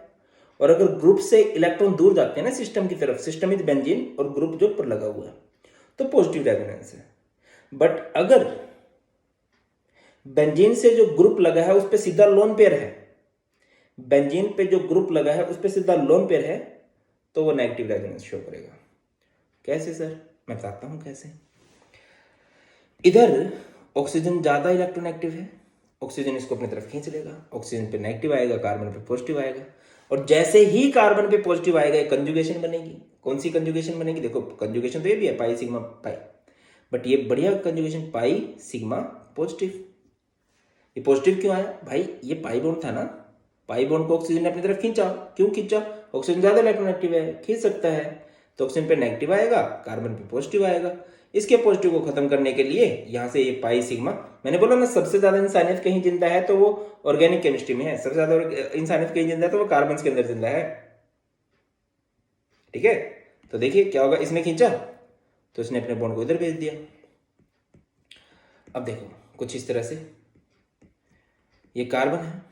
और अगर ग्रुप से इलेक्ट्रॉन दूर जाते हैं ना सिस्टम की तरफ, सिस्टम इज बेंजीन और ग्रुप जो ऊपर लगा हुआ है, तो पॉजिटिव रेजोनेंस है। बट अगर बेंजीन से जो ग्रुप लगा है उस पर सीधा लोन पेयर है, बेंजीन पे जो ग्रुप लगा है उस पर सीधा लोन पेयर है, तो वो नेगेटिव रेजोनेंस शो करेगा। कैसे सर, मैं बताता हूं कैसे। इधर ऑक्सीजन ज्यादा इलेक्ट्रोनेगेटिव है, ऑक्सीजन इसको अपनी तरफ खींच लेगा, ऑक्सीजन पे नेगेटिव आएगा, कार्बन पे पॉजिटिव आएगा। और जैसे ही कार्बन पे पॉजिटिव आएगा एक कंजुगेशन बनेगी। कौन सी कंजुगेशन बनेगी? देखो कंजुगेशन तो ये भी है पाई सिग्मा पाई, बट ये बढ़िया कंजुगेशन पाई सिग्मा पॉजिटिव। ये पॉजिटिव क्यों आया भाई? ये पाई बॉन्ड था ना, पाई बॉन्ड को ऑक्सीजन ने अपनी तरफ खींचा। क्यों खींचा? ऑक्सीजन ज्यादा इलेक्ट्रोनेगेटिव है, खींच सकता है, तो ऑक्सीजन पे नेगेटिव आएगा, कार्बन पे पॉजिटिव आएगा। इसके पॉजिटिव को खत्म करने के लिए यहाँ से ये पाई सिग्मा, मैंने बोला ना सबसे ज्यादा इंसानियत कहीं जिंदा है तो वो ऑर्गेनिक केमिस्ट्री में है, सबसे ज्यादा इंसानियत कहीं जिंदा है तो वो कार्बन के अंदर जिंदा है। ठीक है, तो देखिए क्या होगा, इसने खींचा तो इसने अपने बॉन्ड को इधर भेज दिया। अब देखो कुछ इस तरह से, ये कार्बन है,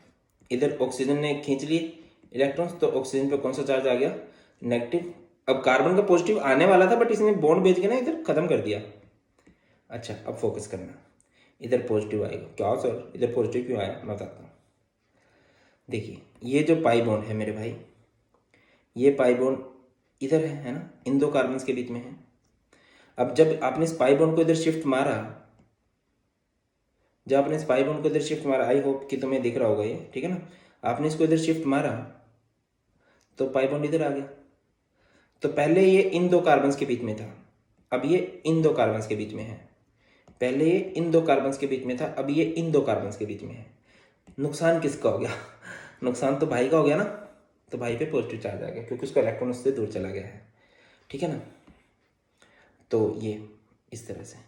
इधर ऑक्सीजन ने खींच लिए इलेक्ट्रॉन्स, तो ऑक्सीजन पे कौन सा चार्ज आ गया? नेगेटिव। अब कार्बन का पॉजिटिव आने वाला था बट इसने बॉन्ड भेज के ना इधर खत्म कर दिया। अच्छा अब फोकस करना, इधर पॉजिटिव आएगा। क्या सर इधर पॉजिटिव क्यों आया? मैं बताता हूँ। देखिए ये जो पाई बॉन्ड है मेरे भाई, ये पाई बॉन्ड इधर है ना, इन दो कार्बन के बीच में है। अब जब आपने इस पाई बॉन्ड को इधर शिफ्ट मारा, जब आपने इस पाई बॉन्ड को इधर शिफ्ट मारा, आई होप कि तुम्हें दिख रहा होगा ये, ठीक है ना, आपने इसको इधर शिफ्ट मारा तो पाई बॉन्ड इधर आ गया। तो पहले ये इन दो कार्बन्स के बीच में था, अब ये इन दो कार्बन्स के बीच में है। पहले ये इन दो कार्बन्स के बीच में था, अब ये इन दो कार्बन्स के बीच में है। नुकसान किसका हो गया? नुकसान तो भाई का हो गया ना, तो भाई पे पॉजिटिव चार्ज आ गया क्योंकि उसका इलेक्ट्रॉन उससे दूर चला गया है। ठीक है ना, तो ये इस तरह से।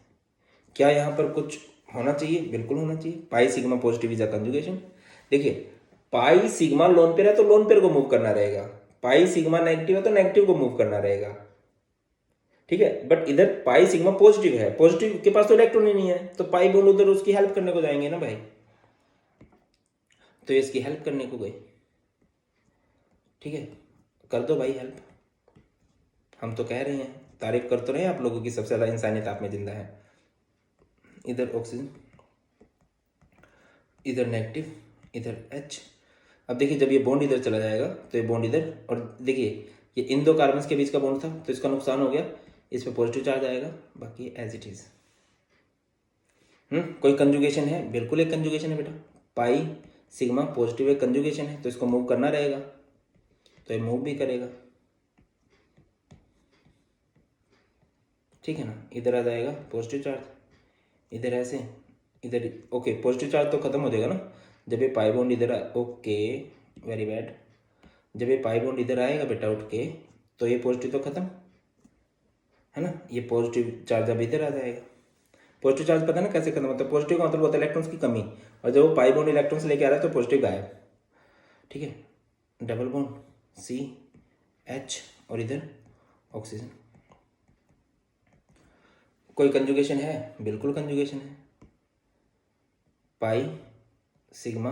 क्या यहाँ पर कुछ होना चाहिए? बिल्कुल होना चाहिए। Pi sigma positive is a conjugation. देखिए पाई सिग्मा लोन पेयर है तो लोन पेयर को मूव करना रहेगा, पाई सिग्मा नेगेटिव है तो नेगेटिव को मूव करना रहेगा। ठीक है, बट इधर पाई सिग्मा पॉजिटिव है, पॉजिटिव के पास तो इलेक्ट्रॉन ही नहीं है, तो पाई बॉन्ड उधर उसकी हेल्प करने को जाएंगे ना भाई, तो इसकी हेल्प करने को गए। ठीक है, कर दो भाई हेल्प, हम तो कह रहे हैं, तारीफ कर तो रहे हैं आप लोगों की, सबसे ज्यादा इंसानियत आप में जिंदा है। इधर ऑक्सीजन, इधर नेगेटिव, इधर H। अब देखिए जब ये बॉन्ड इधर चला जाएगा तो ये बॉन्ड इधर, और देखिए ये इन दो कार्बन के बीच का बॉन्ड था तो इसका नुकसान हो गया, इस पे पॉजिटिव चार्ज आएगा, बाकी एज इट इज। कोई कंजुगेशन है? बिल्कुल एक कंजुगेशन है बेटा, पाई सिग्मा पॉजिटिव एक कंजुगेशन है, तो इसको मूव करना रहेगा, तो ये मूव भी करेगा। ठीक है ना, इधर आ जाएगा पॉजिटिव चार्ज, इधर ऐसे, इधर ओके पॉजिटिव चार्ज तो खत्म हो जाएगा ना जब ये पाई बॉन्ड इधर ओके वेरी बैड, जब ये पाई बॉन्ड इधर आएगा बेटा उठ के, तो ये पॉजिटिव तो खत्म है ना, ये पॉजिटिव चार्ज अब इधर आ जाएगा। पॉजिटिव चार्ज पता है ना कैसे खत्म होता है? पॉजिटिव का मतलब होता है इलेक्ट्रॉन्स की कमी, और जब वो पाई बॉन्ड इलेक्ट्रॉन्स लेके आ रहा है तो पॉजिटिव गायब। ठीक है, डबल बॉन्ड CH और इधर ऑक्सीजन। कोई कंजुगेशन है? बिल्कुल कंजुगेशन है, पाई सिग्मा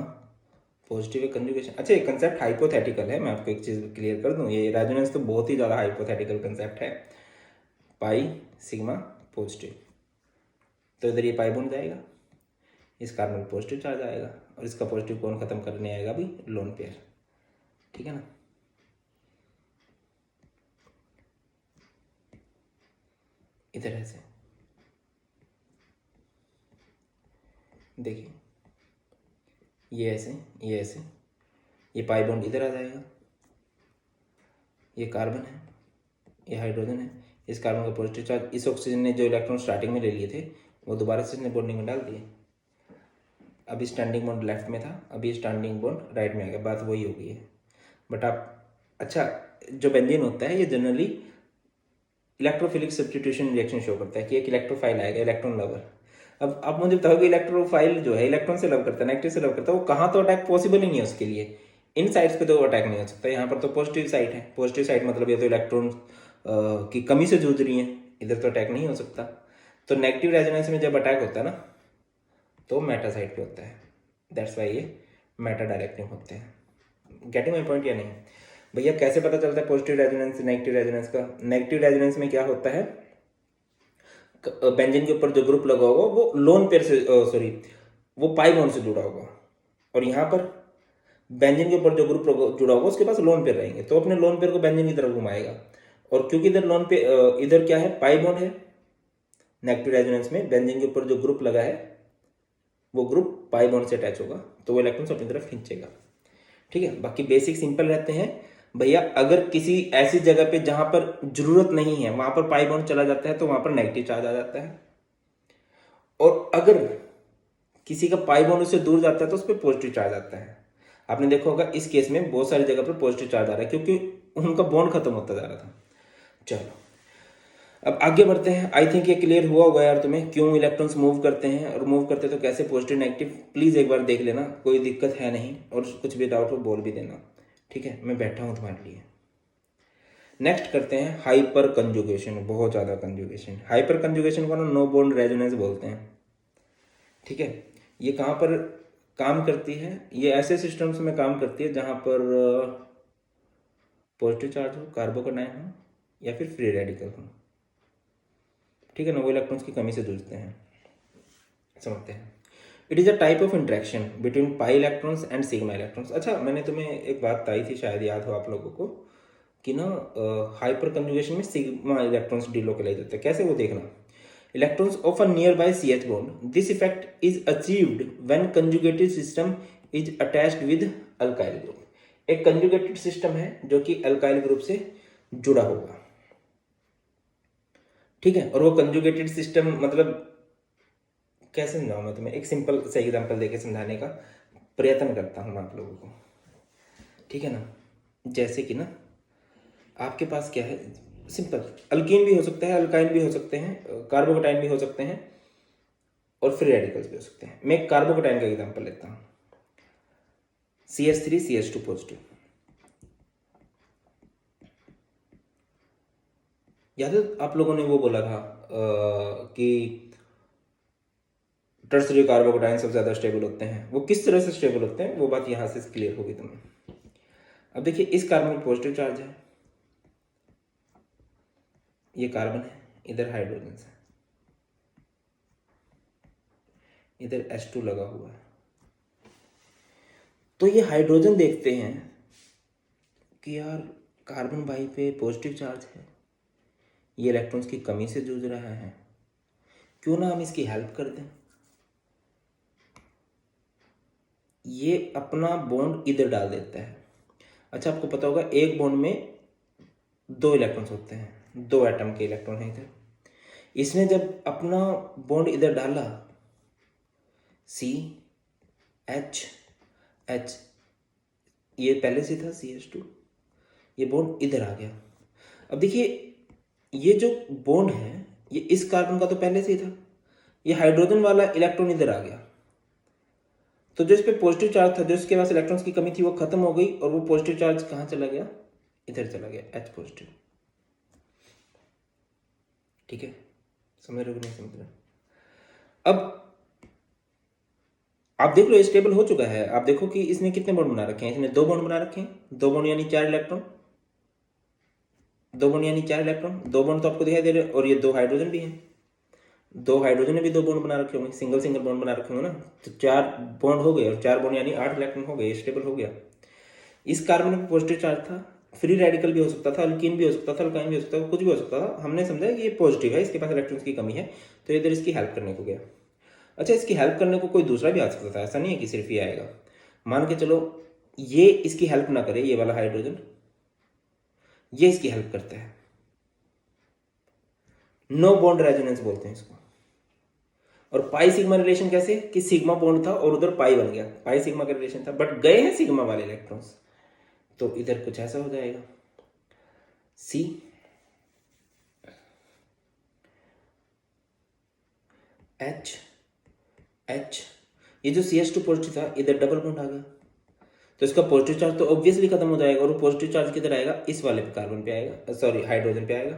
पॉजिटिव है कंजुगेशन। अच्छा ये कंसेप्ट हाइपोथेटिकल है, मैं आपको एक चीज़ क्लियर कर दूं, ये रेजोनेंस तो बहुत ही ज़्यादा हाइपोथेटिकल कंसेप्ट है। पाई सिग्मा पॉजिटिव, तो इधर ये पाई बॉन्ड जाएगा, इस कार्बन में पॉजिटिव चार्ज आएगा, और इसका पॉजिटिव कौन खत्म करने आएगा अभी? Lone pair. ठीक है ना, इधर ऐसे देखिए, ये ऐसे, ये ऐसे, ये पाई बॉन्ड इधर आ जाएगा, ये कार्बन है, ये हाइड्रोजन है, इस कार्बन का पॉजिटिव चार्ज, इस ऑक्सीजन ने जो इलेक्ट्रॉन स्टार्टिंग में ले लिए थे वो दोबारा से इसने बॉन्डिंग में डाल दिए। अभी स्टैंडिंग बॉन्ड लेफ्ट में था, अभी स्टैंडिंग बॉन्ड राइट में आ गया, बात वही हो गई है। बट आप अच्छा, जो बेंजीन होता है ये generally electrophilic substitution reaction show करता है कि एक इलेक्ट्रोफाइल आएगा, इलेक्ट्रॉन लवर। अब आप मुझे बताओगे इलेक्ट्रोफाइल जो है इलेक्ट्रॉन से लव करता है, नेगेटिव से लव करता है, वो कहाँ तो अटैक पॉसिबल ही नहीं है उसके लिए, इन साइड्स पे तो अटैक नहीं हो सकता। यहाँ पर तो पॉजिटिव साइड है, पॉजिटिव साइड मतलब ये तो इलेक्ट्रॉन की कमी से जूझ रही है, इधर तो अटैक नहीं हो सकता। तो नेगेटिव रेजोनेंस में जब अटैक होता है ना तो मेटा साइड पे होता है, दैट्स वाई ये मेटा डायरेक्टिव होते हैं। गेटिंग माई पॉइंट या नहीं भैया? कैसे पता चलता है पॉजिटिव रेजोनेंस नेगेटिव रेजोनेंस का? नेगेटिव रेजोनेंस में क्या होता है, बेंजीन के ऊपर जो ग्रुप लगा होगा वो लोन पेयर से सॉरी वो पाई बॉन्ड से जुड़ा होगा, और यहाँ पर बेंजीन के ऊपर जो ग्रुप जुड़ा होगा उसके पास लोन पेयर रहेंगे, तो अपने लोन पेयर को बेंजीन की तरफ घुमाएगा। और क्योंकि इधर लोन पे इधर क्या है, पाई बॉन्ड है, नेगेटिव रेजोनेंस में बेंजीन के ऊपर जो ग्रुप लगा है वो ग्रुप पाई बॉन्ड से अटैच होगा, तो वो इलेक्ट्रॉन्स अपनी तरफ खींचेगा। ठीक है, बाकी बेसिक सिंपल रहते हैं भैया। अगर किसी ऐसी जगह पे जहां पर जरूरत नहीं है वहां पर पाई बॉन्ड चला जाता है तो वहां पर नेगेटिव चार्ज आ जाता है, और अगर किसी का पाई बॉन्ड उससे दूर जाता है तो उस पर पॉजिटिव चार्ज आता है। आपने देखा होगा इस केस में बहुत सारी जगह पर पॉजिटिव चार्ज आ रहा है क्योंकि उनका बॉन्ड खत्म होता जा रहा था। चलो अब आगे बढ़ते हैं। आई थिंक ये क्लियर हुआ होगा यार तुम्हें, क्यों इलेक्ट्रॉन्स मूव करते हैं और मूव करते तो कैसे पॉजिटिव नेगेटिव। प्लीज एक बार देख लेना, कोई दिक्कत है नहीं, और कुछ भी डाउट हो बोल भी देना, ठीक है, मैं बैठा हूं तुम्हारे लिए। नेक्स्ट करते हैं हाइपर कंजुगेशन, बहुत ज्यादा कंजुगेशन। हाइपर कंजुगेशन को ना नो बॉन्ड रेजोनेंस बोलते हैं, ठीक है। ये कहाँ पर काम करती है, ये ऐसे सिस्टम्स में काम करती है जहां पर पॉजिटिव चार्ज हो, कार्बोकैटायन हो, या फिर फ्री रेडिकल हो, ठीक है ना, वो इलेक्ट्रॉन्स की कमी से जूझते हैं। समझते हैं। It is a type of interaction between pi electrons and sigma electrons. अच्छा, मैंने तुम्हें एक बात बताई थी, शायद याद हो आप लोगों को, कि ना हाइपर कंजुगेशन में सिग्मा इलेक्ट्रॉन्स डिलोकलाइज होते हैं। कैसे, वो देखना। Electrons of a nearby C H bond, this effect is achieved when conjugated system is attached with alkyl group. एक कंजुगेटेड सिस्टम है जो कि अल्काइल ग्रुप से जुड़ा होगा, ठीक है। और वो कंजुगेटेड सिस्टम मतलब कैसे समझाऊं मैं तुम्हें, एक सिंपल से एग्जांपल देके समझाने का प्रयत्न करता हूं आप लोगों को, ठीक है ना। जैसे कि ना आपके पास क्या है, सिंपल अल्कीन भी हो सकता है, अल्काइन भी हो सकते हैं, कार्बोकैटायन भी हो सकते हैं, और फ्री रेडिकल्स भी हो सकते हैं। मैं कार्बोकैटायन का एग्जांपल लेता हूं, CH3 CH2 पॉजिटिव। याद है आप लोगों ने वो बोला था कि टर्सरी कार्बोकैटायन सबसे ज्यादा स्टेबल होते हैं। वो किस तरह से स्टेबल होते हैं वो बात यहां से क्लियर होगी तुम्हें। अब देखिए, इस कार्बन में पॉजिटिव चार्ज है, ये कार्बन है, इधर हाइड्रोजन है, इधर H2 लगा हुआ है। तो ये हाइड्रोजन देखते हैं कि यार कार्बन भाई पे पॉजिटिव चार्ज है, ये इलेक्ट्रॉन्स की कमी से जूझ रहा है, क्यों ना हम इसकी हेल्प कर दें। ये अपना बॉन्ड इधर डाल देता है। अच्छा, आपको पता होगा एक बॉन्ड में 2 इलेक्ट्रॉन्स होते हैं, 2 एटम के इलेक्ट्रॉन है इधर। इसने जब अपना बॉन्ड इधर डाला, CH, ये पहले से था CH2, ये बॉन्ड इधर आ गया। अब देखिए, ये जो बॉन्ड है ये इस कार्बन का तो पहले से ही था, ये हाइड्रोजन वाला इलेक्ट्रॉन इधर आ गया, तो जो इस पे पॉजिटिव चार्ज था, जो इसके पास इलेक्ट्रॉन्स की कमी थी, वो खत्म हो गई, और वो पॉजिटिव चार्ज कहाँ चला गया, इधर चला गया, H पॉजिटिव, ठीक है। समझ रहे हो नहीं समझ रहे? अब आप देख लो, ये स्टेबल हो चुका है। आप देखो कि इसने कितने बॉन्ड बना रखे हैं, इसने 2 बॉन्ड बना रखे हैं, 2 बॉन्ड यानी 4 इलेक्ट्रॉन, 2 बॉन्ड यानी 4 इलेक्ट्रॉन, 2 बॉन्ड तो आपको दिखाई दे रहे हैं, और ये 2 हाइड्रोजन भी हैं, 2 हाइड्रोजन ने भी 2 बॉन्ड बना रखे होंगे, सिंगल सिंगल बॉन्ड बना रखे होंगे ना, तो 4 बॉन्ड हो गए, और 4 बॉन्ड यानी 8 इलेक्ट्रॉन हो गए, स्टेबल हो गया। इस कार्बन में पॉजिटिव चार्ज था, फ्री रेडिकल भी हो सकता था, अल्कीन भी हो सकता था, अल्काइन भी हो सकता था, कुछ भी हो सकता था। हमने समझा कि ये पॉजिटिव है, इसके पास इलेक्ट्रॉन्स की कमी है, तो इधर इसकी हेल्प करने को गया। अच्छा, इसकी हेल्प करने को कोई दूसरा भी आ सकता था, ऐसा नहीं है कि सिर्फ ये आएगा। मान के चलो ये इसकी हेल्प ना करे, ये वाला हाइड्रोजन, ये इसकी हेल्प करता है, नो बॉन्ड रेजोनेंस बोलते हैं इसको। और पाई सिग्मा रिलेशन कैसे, कि सिग्मा बॉन्ड था और उधर पाई बन गया, पाई सिग्मा का रिलेशन था, बट गए हैं सिग्मा वाले इलेक्ट्रॉन्स, तो इधर कुछ ऐसा हो जाएगा, सी एच एच, ये जो CH2 पॉजिटिव था, इधर डबल बॉन्ड आ गया, तो इसका पॉजिटिव चार्ज तो ऑब्वियसली खत्म हो जाएगा, और वो पॉजिटिव चार्ज किधर आएगा, इस वाले पे कार्बन पे आएगा, सॉरी हाइड्रोजन पे आएगा।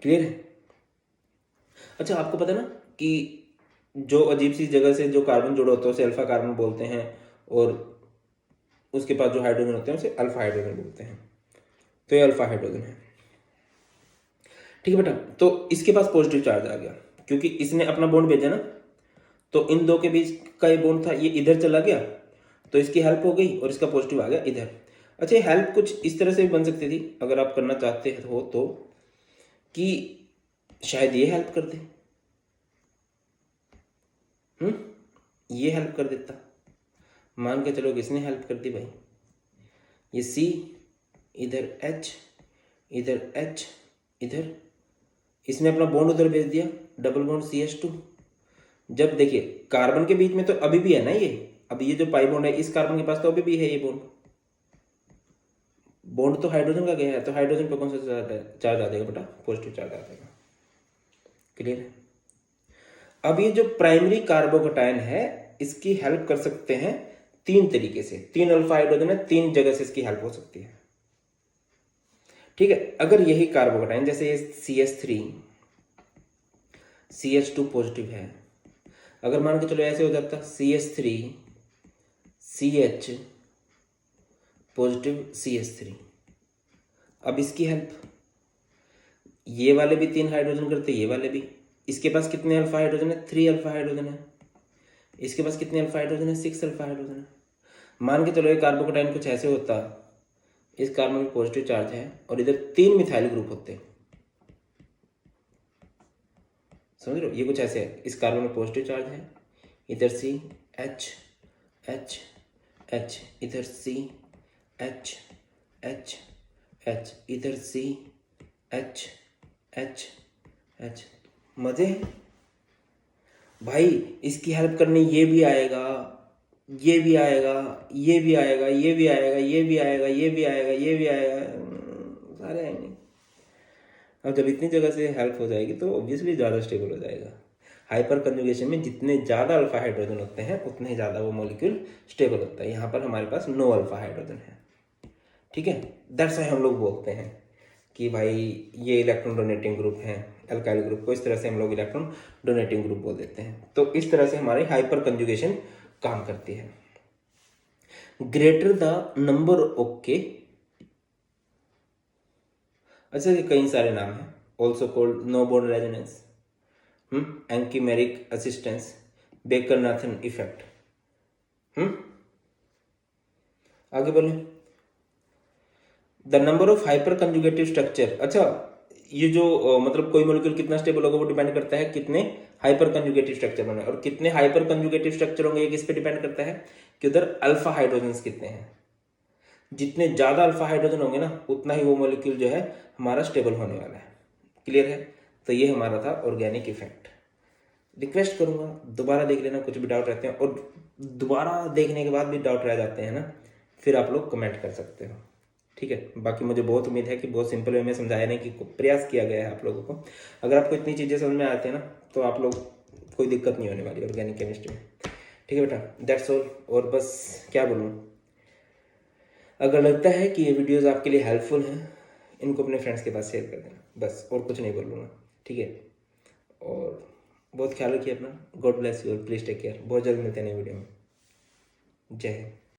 क्लियर है? अच्छा, आपको पता ना कि जो अजीब सी जगह से जो कार्बन जुड़ा होता है उसे अल्फा कार्बन बोलते हैं, और उसके पास जो हाइड्रोजन होते हैं उसे अल्फा हाइड्रोजन बोलते हैं, तो ये अल्फा हाइड्रोजन है, ठीक है बेटा। तो इसके पास पॉजिटिव चार्ज आ गया क्योंकि इसने अपना बॉन्ड भेजा ना, तो इन दो के बीच का ये बॉन्ड था, ये इधर चला गया, तो इसकी हेल्प हो गई, और इसका पॉजिटिव आ गया इधर। अच्छा, ये हेल्प कुछ इस तरह से भी बन सकती थी, अगर आप करना चाहते हो तो, कि शायद ये हेल्प कर दे, ये हेल्प कर देता। मान के चलो किसने हेल्प कर दी भाई, ये C, इधर H, इधर H, इधर इसने अपना बॉन्ड उधर भेज दिया, डबल बॉन्ड CH2। जब देखिए कार्बन के बीच में तो अभी भी है ना ये, अब ये जो पाई बॉन्ड है इस कार्बन के पास तो अभी भी है ये बॉन्ड, बॉन्ड तो हाइड्रोजन का गया है, तो हाइड्रोजन पे कौन सा चार्ज आ जाएगा बेटा, पॉजिटिव चार्ज आ जाएगा। क्लियर है। अब ये जो प्राइमरी कार्बोकैटायन है इसकी हेल्प कर सकते हैं 3 तरीके से, 3 अल्फा हाइड्रोजन है, 3 जगह से इसकी हेल्प हो सकती है। ठीक है, अगर यही कार्बोकैटायन जैसे ये CH3 CH2 पॉजिटिव है, अगर मान के चलो ऐसे हो जाता CH3 CH पॉजिटिव CH3, अब इसकी हेल्प ये वाले भी 3 हाइड्रोजन करते, ये वाले भी, इसके पास कितने अल्फा हाइड्रोजन है, 3 अल्फा हाइड्रोजन है, इसके पास कितने अल्फा हाइड्रोजन है, 6 अल्फा हाइड्रोजन है। मान के चलो ये कार्बोकैटायन कुछ ऐसे होता, इस कार्बन में पॉजिटिव चार्ज है और इधर 3 मिथाइल ग्रुप होते, समझ रहे हो, ये कुछ ऐसे है, इस कार्बन में पॉजिटिव चार्ज है, इधर C H H H, इधर C H H H, इधर C H H H। मजे भाई, इसकी हेल्प करने ये भी आएगा, ये भी आएगा, ये भी आएगा, ये भी आएगा, ये भी आएगा, ये भी आएगा, ये भी आएगा, सारे आएंगे। अब जब इतनी जगह से हेल्प हो जाएगी तो ऑब्वियसली ज़्यादा स्टेबल हो जाएगा। हाइपर कंजुगेशन में जितने ज़्यादा अल्फा हाइड्रोजन होते हैं उतने ही ज़्यादा वो मॉलिक्यूल स्टेबल होता है। यहाँ पर हमारे पास 9 अल्फा हाइड्रोजन है। ठीक है, दैट्स व्हाई हम लोग बोलते हैं कि भाई ये इलेक्ट्रॉन डोनेटिंग ग्रुप है, अल्काइल ग्रुप को इस तरह से हम लोग इलेक्ट्रॉन डोनेटिंग ग्रुप बोल देते हैं। तो इस तरह से हमारी हाइपर कंजुगेशन काम करती है। ग्रेटर द नंबर ओके, अच्छा ये कई सारे नाम हैं, also called no bond resonance, anchimeric assistance, Baker Nathan effect. आगे बोले the number of hyperconjugative structure. अच्छा ये जो मतलब कोई मॉलिक्यूल कितना स्टेबल होगा वो डिपेंड करता है कितने हाइपर कंजुगेटिव स्ट्रक्चर बने, और कितने हाइपर कंजुगेटिव स्ट्रक्चर होंगे ये किस पे डिपेंड करता है कि उधर अल्फा हाइड्रोजन कितने हैं। जितने ज्यादा अल्फा हाइड्रोजन होंगे ना उतना ही वो मॉलिक्यूल जो है हमारा स्टेबल होने वाला है। क्लियर है। तो ये हमारा था ऑर्गेनिक इफेक्ट। रिक्वेस्ट करूंगा दोबारा देख लेना, कुछ भी डाउट रहते हैं, और दोबारा देखने के बाद भी डाउट रह जाते हैं ना, फिर आप लोग कमेंट कर सकते हो। ठीक है, बाकी मुझे बहुत उम्मीद है कि बहुत सिंपल वे में समझाने की प्रयास किया गया है आप लोगों को। अगर आपको इतनी चीज़ें समझ में आती है ना तो आप लोग कोई दिक्कत नहीं होने वाली ऑर्गेनिक केमिस्ट्री में। ठीक है बेटा, दैट्स ऑल। और बस क्या बोलूँ, अगर लगता है कि ये वीडियोज़ आपके लिए हेल्पफुल हैं इनको अपने फ्रेंड्स के पास शेयर कर देना, बस और कुछ नहीं बोलूँगा। ठीक है, और बहुत ख्याल रखिए अपना। गॉड ब्लेस यू और प्लीज़ टेक केयर। बहुत जल्द मिलते हैं नई वीडियो में। जय हिंद।